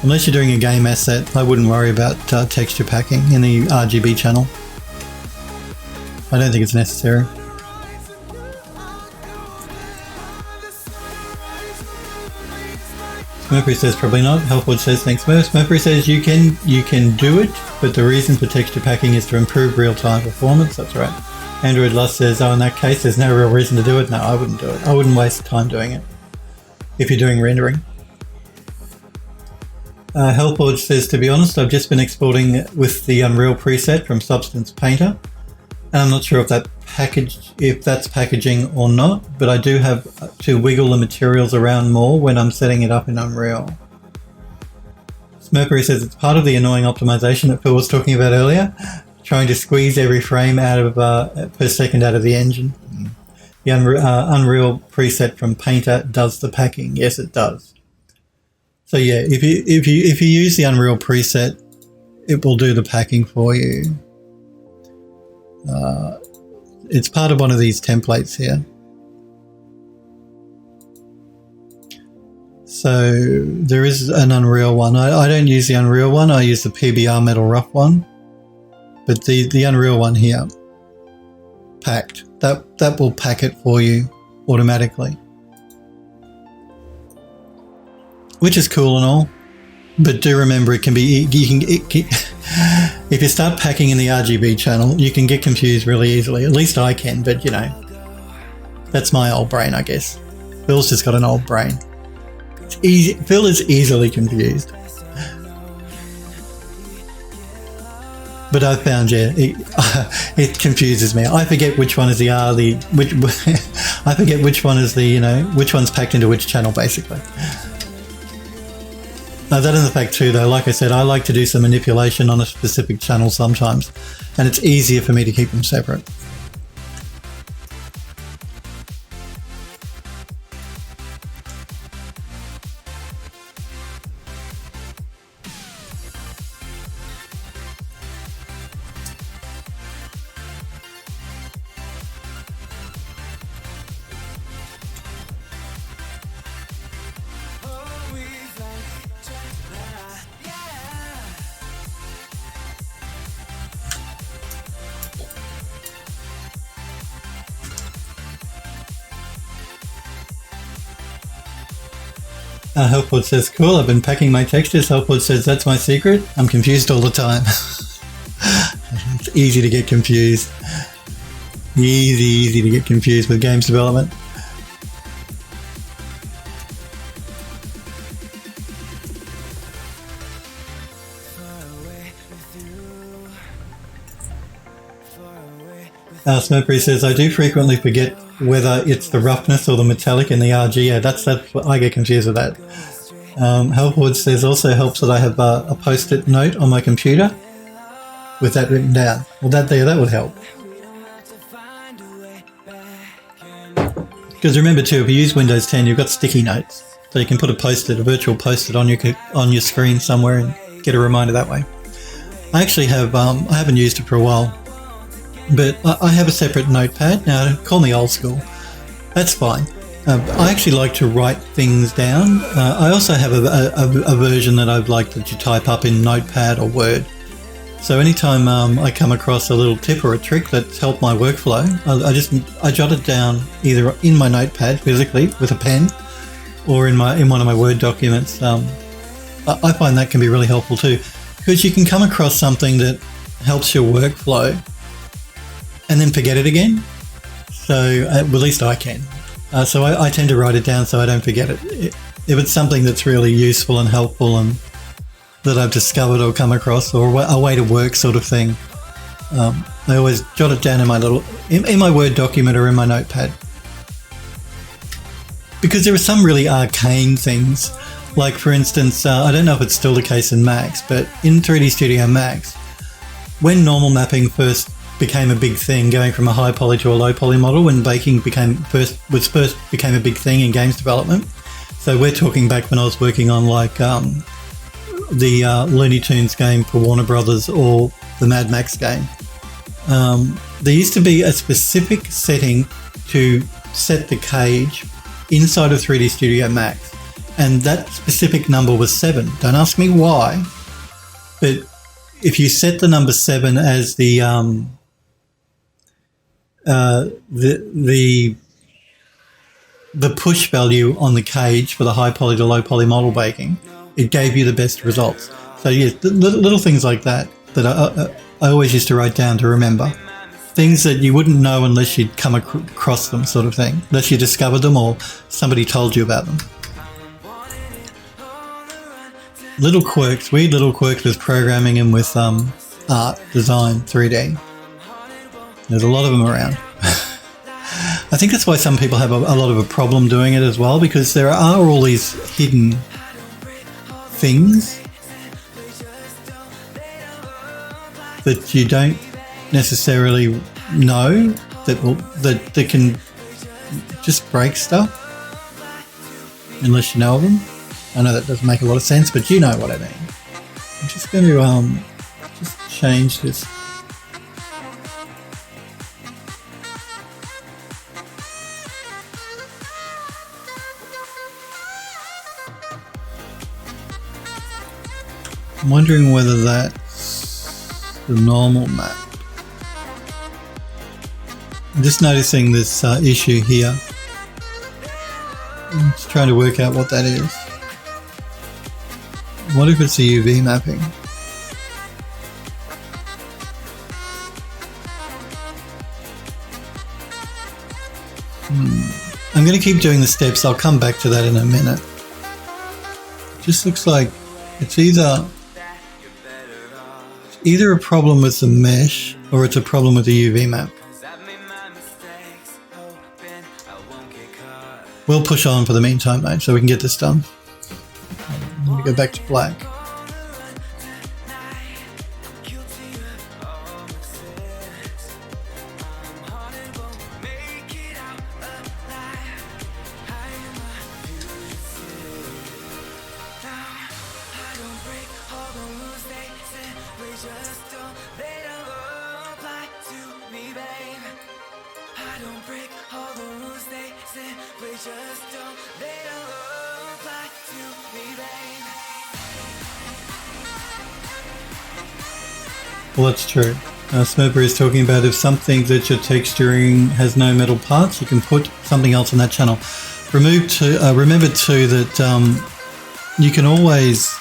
Unless you're doing a game asset, I wouldn't worry about texture packing in the RGB channel. I don't think it's necessary. Smurfy says probably not. Hellforge says thanks Smurf. Smurfy says you can do it, but the reason for texture packing is to improve real-time performance. That's right. Android Lust says, oh, in that case there's no real reason to do it. No, I wouldn't do it. I wouldn't waste time doing it if you're doing rendering. Hellforge says, to be honest, I've just been exporting with the Unreal preset from Substance Painter, and I'm not sure if that's packaging or not, but I do have to wiggle the materials around more when I'm setting it up in Unreal. Smurfy says it's part of the annoying optimization that Phil was talking about earlier, trying to squeeze every frame out of per second out of the engine. The Unreal preset from Painter does the packing. Yes, it does. So yeah, if you use the Unreal preset, it will do the packing for you. It's part of one of these templates here. So there is an Unreal one. I don't use the Unreal one. I use the PBR Metal Rough one. But the Unreal one here, packed. That will pack it for you automatically. Which is cool and all, but do remember it can be, if you start packing in the RGB channel, you can get confused really easily. At least I can, but you know, that's my old brain, I guess. Phil's just got an old brain. It's easy. Phil is easily confused. But I found, yeah, it confuses me. I forget which one is the R, I forget which one is the, you know, which one's packed into which channel, basically. That and the fact too, though, like I said, I like to do some manipulation on a specific channel sometimes, and it's easier for me to keep them separate. Hellforge says, cool, I've been packing my textures. Hellforge says, that's my secret. I'm confused all the time. It's easy to get confused. Easy to get confused with games development. Smurfy says, I do frequently forget whether it's the roughness or the metallic in the RG. Yeah, that's what I get confused with that. Hellforge says, also helps that I have a post-it note on my computer with that written down. Well, that would help. Because remember too, if you use Windows 10, you've got sticky notes. So you can put a virtual post-it on your screen somewhere and get a reminder that way. I actually have, I haven't used it for a while, but I have a separate notepad. Now, call me old school. That's fine. I actually like to write things down. I also have a version that I'd like that you type up in Notepad or Word. So anytime I come across a little tip or a trick that's helped my workflow, I jot it down either in my notepad physically with a pen, or in one of my Word documents, I find that can be really helpful too, because you can come across something that helps your workflow and then forget it again. So at least I can. So I tend to write it down so I don't forget it. If it's something that's really useful and helpful and that I've discovered or come across, or a way to work sort of thing, I always jot it down in my Word document or in my notepad. Because there are some really arcane things, like for instance, I don't know if it's still the case in Max, but in 3D Studio Max, when normal mapping first became a big thing, going from a high poly to a low poly model, when baking first became a big thing in games development. So we're talking back when I was working on like the Looney Tunes game for Warner Brothers or the Mad Max game. There used to be a specific setting to set the cage inside of 3D Studio Max, and that specific number was 7. Don't ask me why, but if you set the number 7 as the push value on the cage for the high poly to low poly model baking, it gave you the best results. So yes, little things like that I always used to write down to remember. Things that you wouldn't know unless you'd come across them, sort of thing, unless you discovered them or somebody told you about them. Little quirks, weird little quirks with programming and with art, design, 3D. There's a lot of them around. I think that's why some people have a lot of a problem doing it as well, because there are all these hidden things that you don't necessarily know that can just break stuff unless you know them. I know that doesn't make a lot of sense, but you know what I mean. I'm just going to just change this. I'm wondering whether that's the normal map. I'm just noticing this issue here. I'm just trying to work out what that is. What if it's a UV mapping? I'm going to keep doing the steps. I'll come back to that in a minute. It just looks like it's either a problem with the mesh or it's a problem with the UV map. We'll push on for the meantime, mate, so we can get this done. Let me go back to black. Well, that's true. Smurper is talking about if something that you're texturing has no metal parts, you can put something else on that channel. Remember too that you can always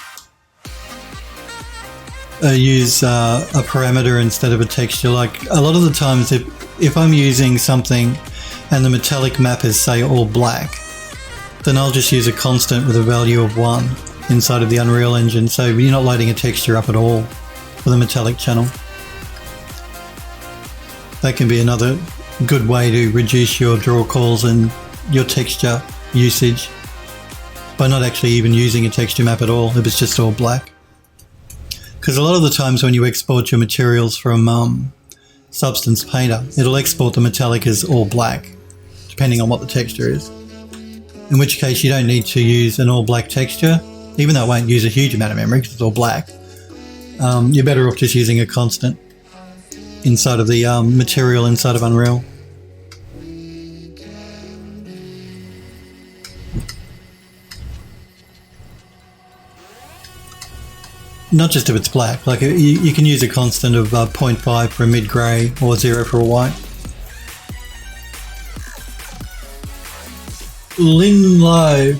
use a parameter instead of a texture. Like a lot of the times, if I'm using something and the metallic map is say all black, then I'll just use a constant with a value of 1 inside of the Unreal Engine, so you're not loading a texture up at all for the metallic channel. That can be another good way to reduce your draw calls and your texture usage by not actually even using a texture map at all if it's just all black. Because a lot of the times when you export your materials from Substance Painter, it'll export the metallic as all black, depending on what the texture is. In which case you don't need to use an all black texture, even though it won't use a huge amount of memory because it's all black. You're better off just using a constant inside of the material inside of Unreal. Not just if it's black, like you can use a constant of 0.5 for a mid-grey or 0 for a white. Lynn Lowe,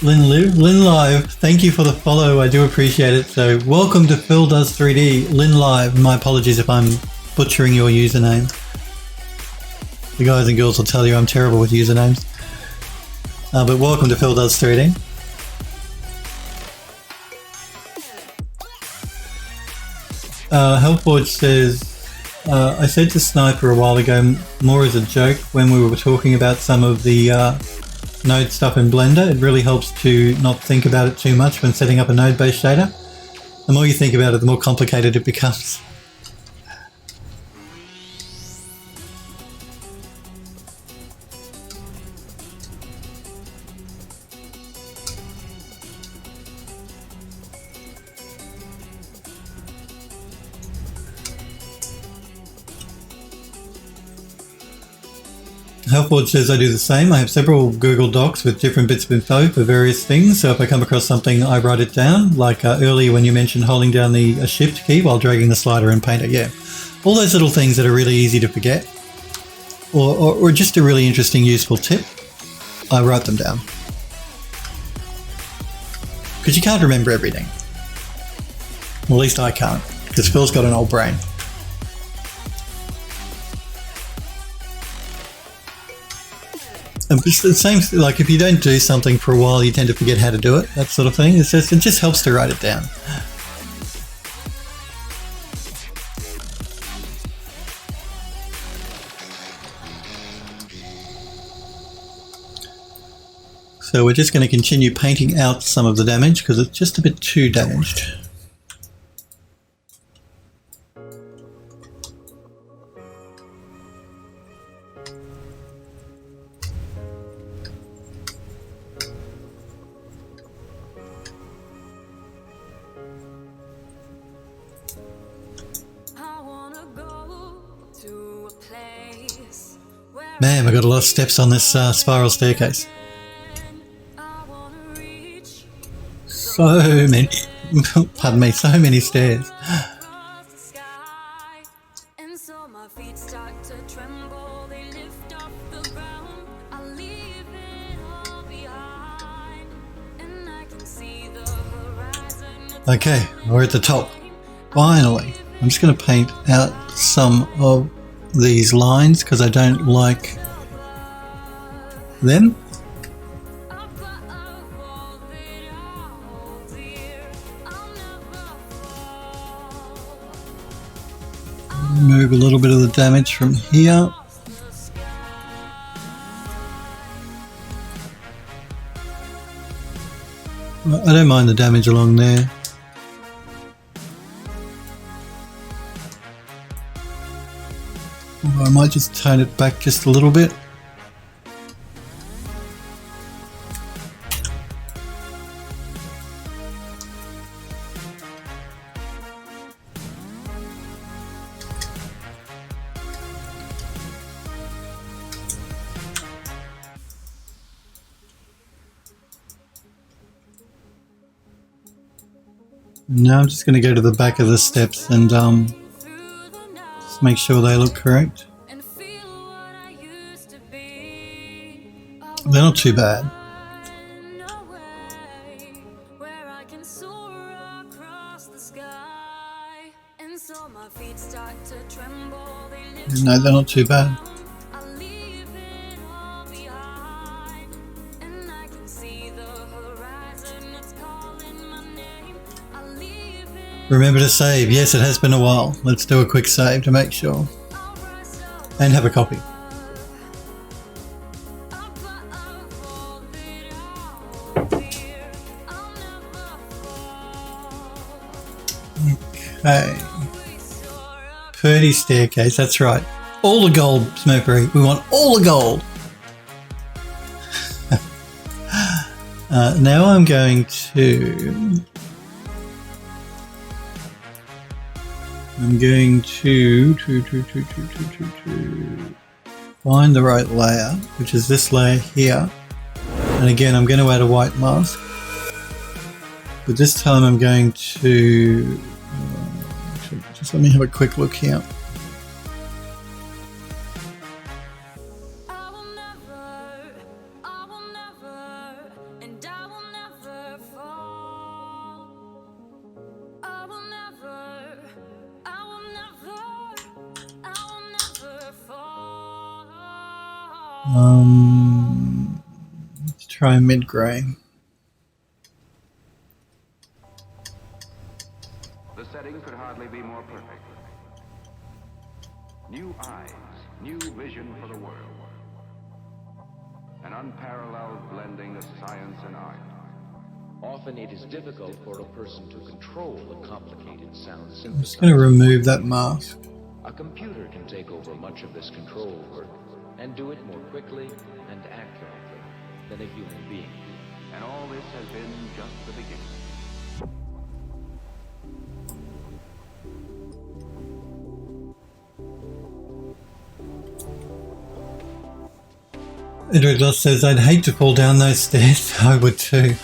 Lynn Live, thank you for the follow. I do appreciate it. So welcome to Phil Does 3D. Lynn Live, my apologies if I'm butchering your username. The guys and girls will tell you I'm terrible with usernames. But welcome to Phil Does 3D. Hellforge says, I said to Sniper a while ago, more as a joke, when we were talking about some of the node stuff in Blender, it really helps to not think about it too much when setting up a node-based shader. The more you think about it, the more complicated it becomes. Hellforge says I do the same. I have several Google Docs with different bits of info for various things, so if I come across something I write it down, like earlier when you mentioned holding down the shift key while dragging the slider in Painter. Yeah, all those little things that are really easy to forget, or just a really interesting useful tip, I write them down. Because you can't remember everything. Well, at least I can't, because Phil's got an old brain. It's the same, like if you don't do something for a while, you tend to forget how to do it, that sort of thing. It just helps to write it down. So we're just going to continue painting out some of the damage because it's just a bit too damaged. Man, we've got a lot of steps on this spiral staircase. So many, pardon me, so many stairs. Okay, we're at the top. Finally. I'm just going to paint out some of these lines because I don't like them. Remove a little bit of the damage from here. I don't mind the damage along there. I might just tone it back just a little bit. Now I'm just going to go to the back of the steps and just make sure they look correct. They're not too bad. No, they're not too bad. Remember to save. Yes, it has been a while. Let's do a quick save to make sure. And have a copy. Okay. Purdy staircase, that's right. All the gold, Smurfery. We want all the gold. Now I'm going to find the right layer, which is this layer here. And again, I'm going to add a white mask. But this time I'm going to just let me have a quick look here. Let's try mid-grey. The setting could hardly be more perfect. New eyes, new vision for the world. An unparalleled blending of science and art. Often it is difficult for a person to control a complicated sound synthesizer. I'm just going to remove that mask. A computer can take over much of this control work and do it more quickly and accurately than a human being. And all this has been just the beginning. Edward Loss says, I'd hate to fall down those stairs. I would too.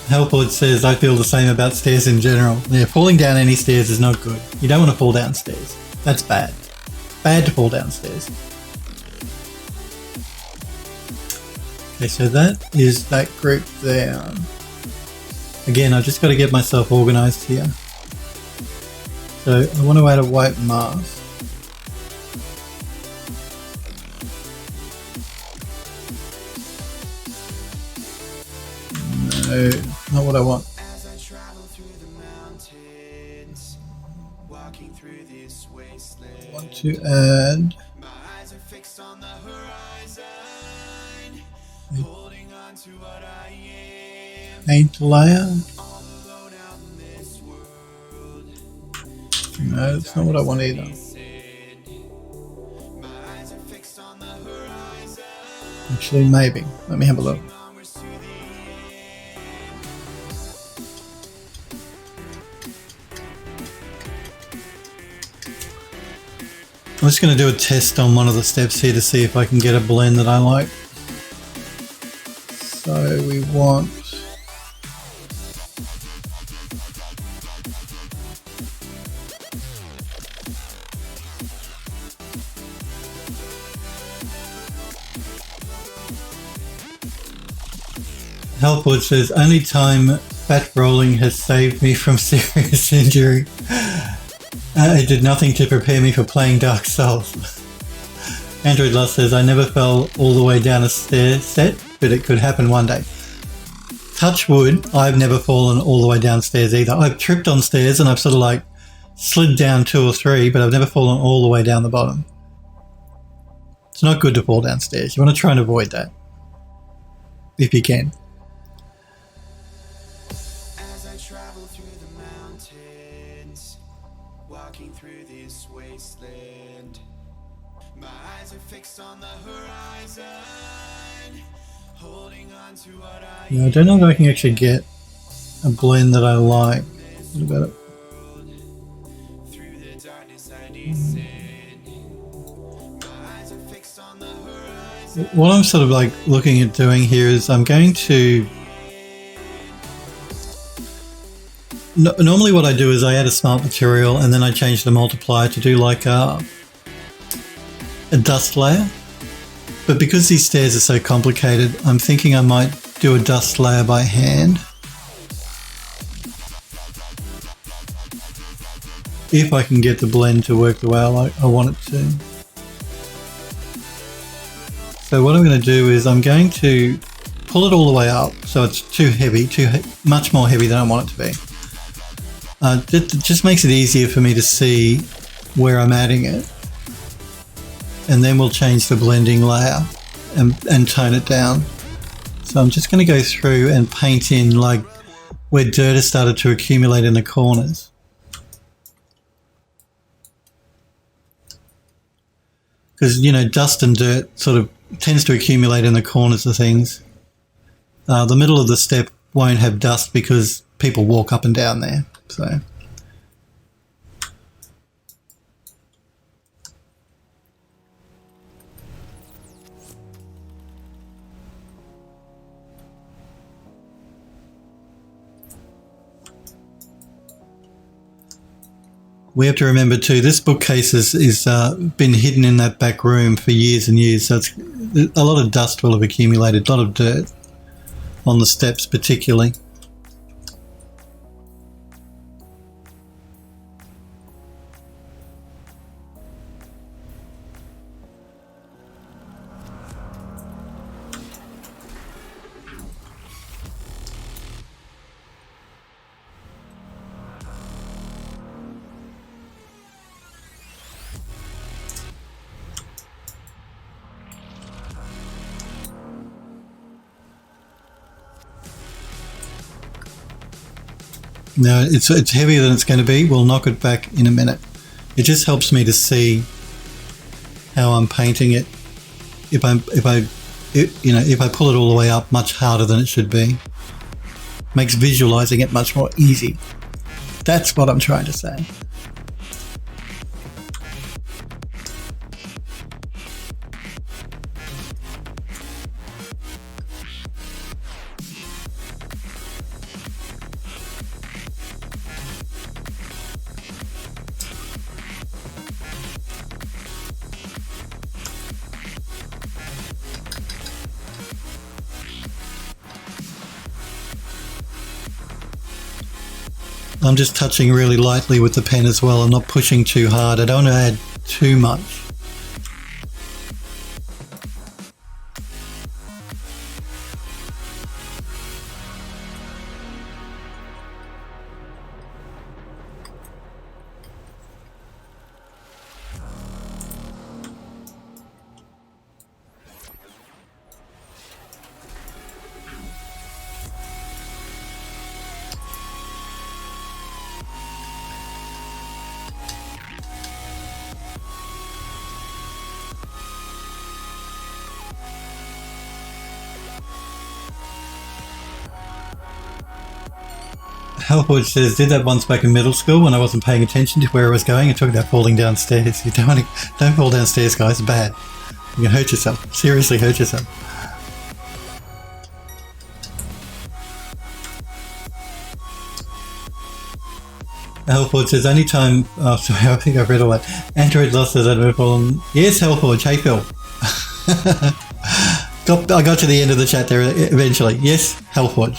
Helpwood says, I feel the same about stairs in general. Yeah, falling down any stairs is not good. You don't want to fall down stairs. That's bad. Bad to fall downstairs. Okay, so that is that group there. Again, I've just got to get myself organized here. So I want to add a white mask. No, not what I want. As I travel through the mountains, walking through this wasteland. I want to add My eyes are fixed on the horizon, holding on to what I am. paint layer. All alone out in this world. No, that's not what I want either. My eyes are fixed on the horizon. Actually, maybe. Let me have a look. Onwards to the end. I'm just going to do a test on one of the steps here to see if I can get a blend that I like. So we want Helpwood says, only time fat rolling has saved me from serious injury. It did nothing to prepare me for playing Dark Souls. Android Lust says, I never fell all the way down a stair set, but it could happen one day. Touch wood, I've never fallen all the way downstairs either. I've tripped on stairs and I've sort of like slid down 2 or 3, but I've never fallen all the way down the bottom. It's not good to fall downstairs. You want to try and avoid that, if you can. As I travel through the mountains, walking through this wasteland. My eyes are fixed on the horizon, holding on to what I Yeah, I don't know if I can actually get a blend that I like. What about it? through the darkness I descend. My eyes are fixed on the horizon. What I'm sort of like looking at doing here is I'm going to... Normally what I do is I add a smart material and then I change the multiplier to do like a dust layer. But because these stairs are so complicated, I'm thinking I might do a dust layer by hand. If I can get the blend to work the way I want it to. So what I'm going to do is I'm going to pull it all the way up so it's too heavy, much more heavy than I want it to be. It just makes it easier for me to see where I'm adding it. And then we'll change the blending layer and tone it down. So I'm just going to go through and paint in like where dirt has started to accumulate in the corners. Because, you know, dust and dirt sort of tends to accumulate in the corners of things. The middle of the step won't have dust because people walk up and down there. So we have to remember too, this bookcase is been hidden in that back room for years and years, so it's, a lot of dust will have accumulated, a lot of dirt on the steps particularly. No, it's heavier than it's going to be. We'll knock it back in a minute. It just helps me to see how I'm painting it. If I pull it all the way up much harder than it should be, makes visualizing it much more easy. That's what I'm trying to say. I'm just touching really lightly with the pen as well. I'm not pushing too hard. I don't want to add too much. Helpwood says, did that once back in middle school when I wasn't paying attention to where I was going and talking about falling downstairs. You don't fall downstairs, guys. It's bad. You can hurt yourself. Seriously hurt yourself. Helpwood says, only time... Oh, sorry, I think I've read all that. Android lost says, I've fallen... Yes, Helpwood. Hey, Phil. I got to the end of the chat there eventually. Yes, Helpwood.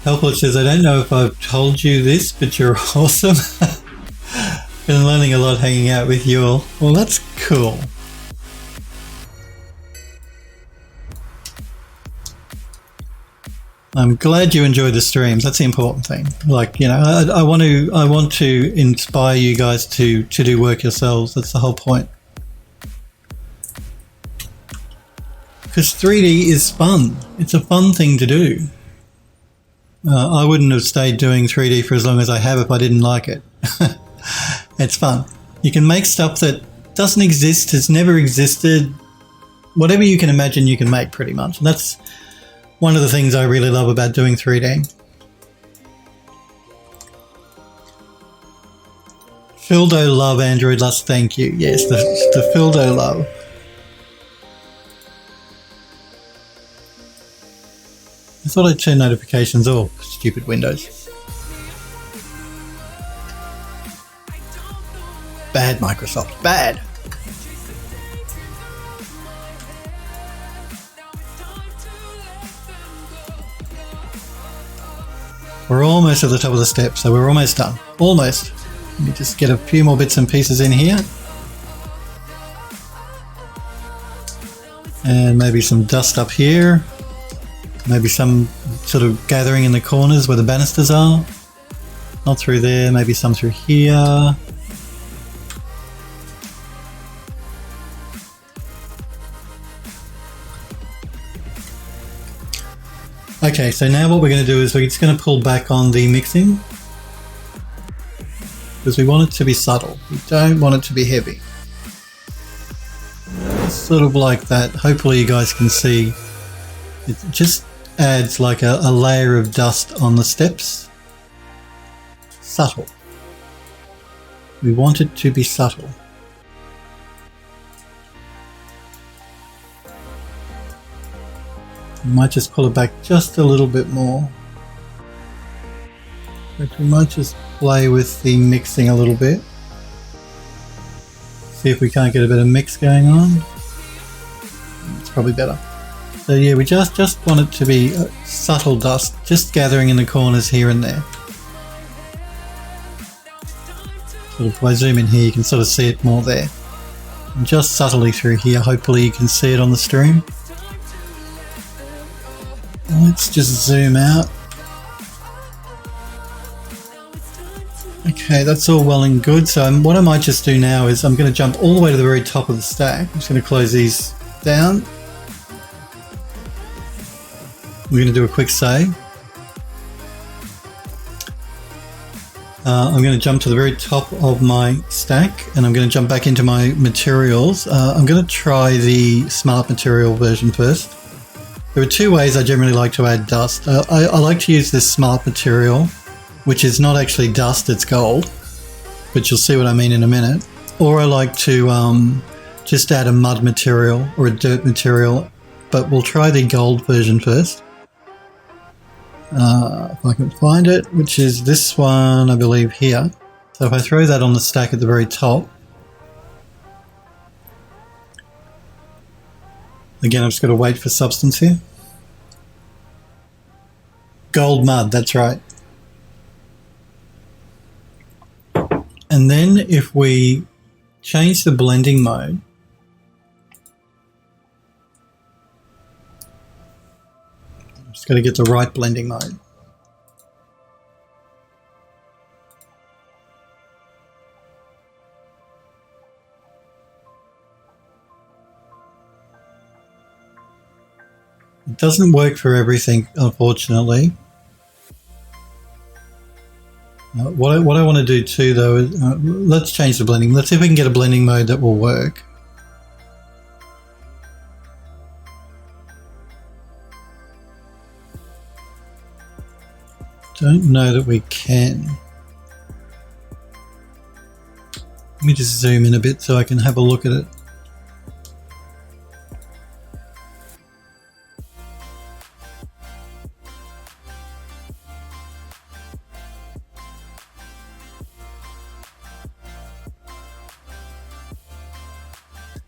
Helpwood says, I don't know if I've told you this, but you're awesome. Been learning a lot hanging out with you all. Well, that's cool. I'm glad you enjoy the streams. That's the important thing. Like, you know, I want to inspire you guys to do work yourselves. That's the whole point. Because 3D is fun. It's a fun thing to do. I wouldn't have stayed doing 3D for as long as I have if I didn't like it. It's fun. You can make stuff that doesn't exist, has never existed. Whatever you can imagine, you can make pretty much. And that's one of the things I really love about doing 3D. Phildo love, Android Lust, thank you. Yes, the Phildo love. I thought I'd turn notifications off. Stupid Windows. Bad Microsoft. Bad. We're almost at the top of the steps, so we're almost done. Almost. Let me just get a few more bits and pieces in here. And maybe some dust up here. Maybe some sort of gathering in the corners where the banisters are. Not through there, maybe some through here. Okay, so now what we're going to do is we're just going to pull back on the mixing. Because we want it to be subtle. We don't want it to be heavy. Sort of like that. Hopefully you guys can see. It just adds like a layer of dust on the steps. Subtle. We want it to be subtle. We might just pull it back just a little bit more. But we might just play with the mixing a little bit. See if we can't get a bit of mix going on. It's probably better. So yeah, we just want it to be subtle dust, just gathering in the corners here and there. Sort of, if I zoom in here, you can sort of see it more there. And just subtly through here, hopefully you can see it on the stream. Let's just zoom out. Okay, that's all well and good. So what I might just do now is I'm going to jump all the way to the very top of the stack. I'm just going to close these down. We're going to do a quick save. I'm going to jump to the very top of my stack and I'm going to jump back into my materials. I'm going to try the smart material version first. There are two ways I generally like to add dust. I like to use this smart material, which is not actually dust, it's gold, but you'll see what I mean in a minute. Or I like to just add a mud material or a dirt material, but we'll try the gold version first. If I can find it, which is this one, I believe here. So if I throw that on the stack at the very top, again, I've just got to wait for substance here. Gold mud, that's right. And then if we change the blending mode, I'm just going to get the right blending mode. It doesn't work for everything, unfortunately. What I want to do too, though, is let's change the blending. Let's see if we can get a blending mode that will work. Don't know that we can. Let me just zoom in a bit so I can have a look at it.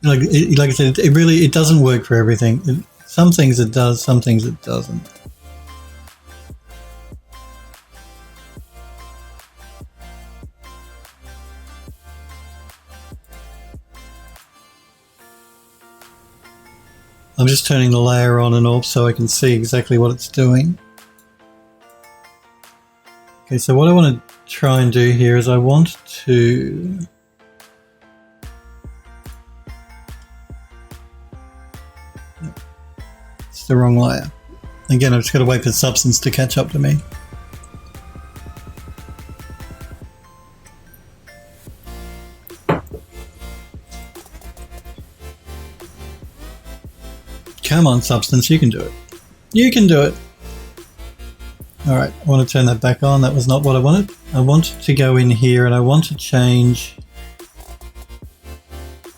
Like I said, it doesn't work for everything. Some things it does, some things it doesn't. I'm just turning the layer on and off so I can see exactly what it's doing. Okay, so what I want to try and do here is I want to... It's the wrong layer. Again, I've just got to wait for substance to catch up to me. Come on, substance, you can do it. You can do it. Alright, I want to turn that back on. That was not what I wanted. I want to go in here and I want to change...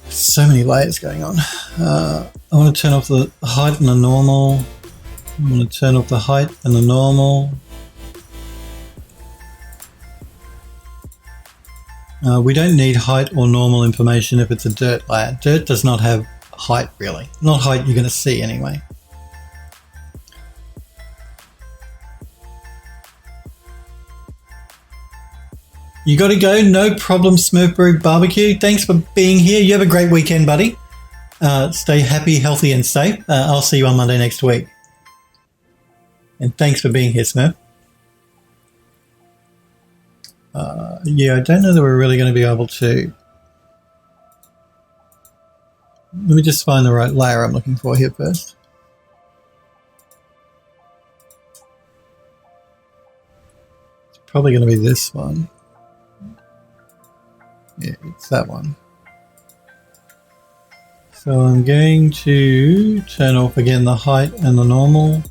So many layers going on. I want to turn off the height and the normal. I want to turn off the height and the normal. We don't need height or normal information if it's a dirt layer. Dirt does not have height, really. Not height you're going to see anyway. You got to go. No problem, Smurfberry Barbecue. Thanks for being here. You have a great weekend, buddy. Stay happy, healthy, and safe. I'll see you on Monday next week. And thanks for being here, Smurf. Yeah, I don't know that we're really going to be able to... Let me just find the right layer I'm looking for here first. It's probably going to be this one. Yeah, it's that one. So I'm going to turn off again the height and the normal.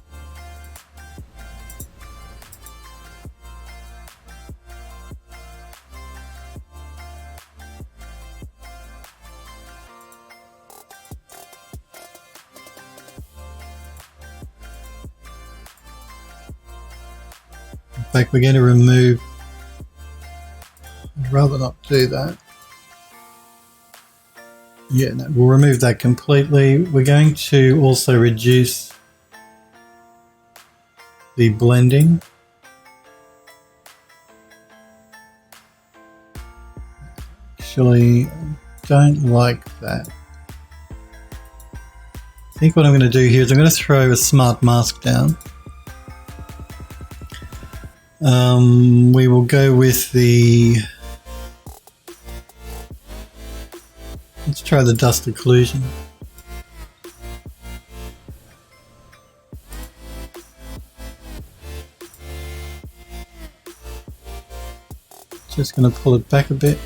In fact, we're going to remove... I'd rather not do that. Yeah, no, we'll remove that completely. We're going to also reduce the blending. Actually, don't like that. I think what I'm going to do here is I'm going to throw a smart mask down. We will go with the... Let's try the dust occlusion. Just going to pull it back a bit.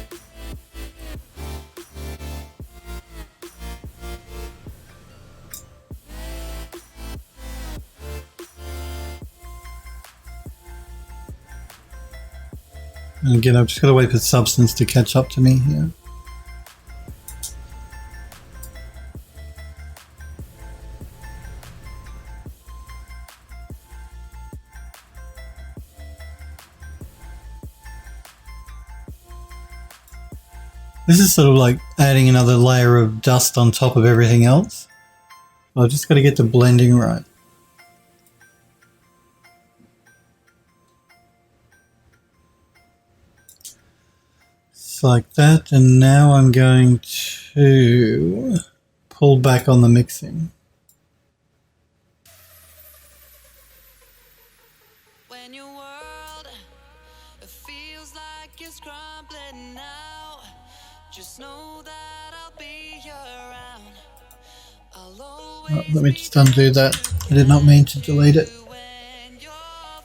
And again, I've just got to wait for substance to catch up to me here. This is sort of like adding another layer of dust on top of everything else. I've just got to get the blending right. Like that, and now I'm going to pull back on the mixing. When your world feels like it's crumbling now, just know that I'll be around. I'll always Let me just undo that. I did not mean to delete it. when you're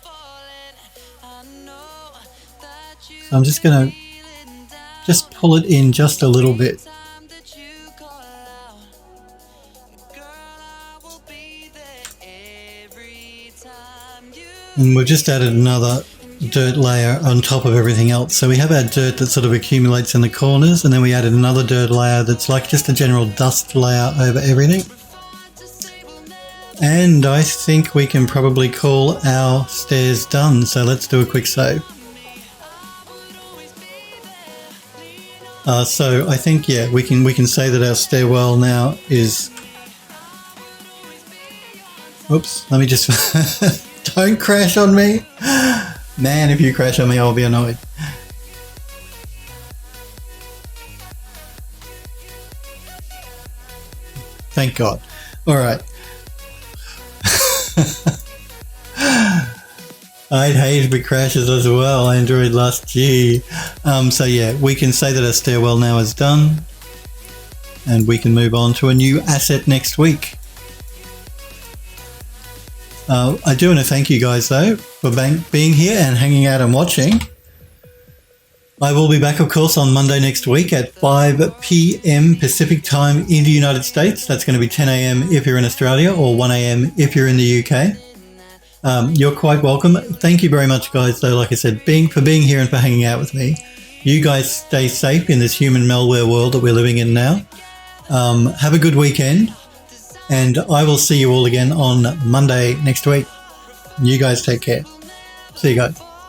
falling. I know that you So I'm just going to just pull it in just a little bit. time that you call out. Girl, I will be there every time you And we've just added another dirt layer on top of everything else. So we have our dirt that sort of accumulates in the corners, and then we added another dirt layer that's like just a general dust layer over everything. And I think we can probably call our stairs done. So let's do a quick save. So I think, yeah, we can say that our stairwell now is... Oops, let me just... Don't crash on me. Man, if you crash on me, I'll be annoyed. Thank God. All right. I'd hate if it crashes as well. Android last G. So yeah, we can say that our stairwell now is done, and we can move on to a new asset next week. I do want to thank you guys though for being here and hanging out and watching. I will be back, of course, on Monday next week at 5 p.m. Pacific time in the United States. That's going to be 10 a.m. if you're in Australia, or 1 a.m. if you're in the UK. You're quite welcome. Thank you very much, guys, though, like I said, for being here and for hanging out with me. You guys stay safe in this human malware world that we're living in now. Have a good weekend, and I will see you all again on Monday next week. You guys take care. See you guys.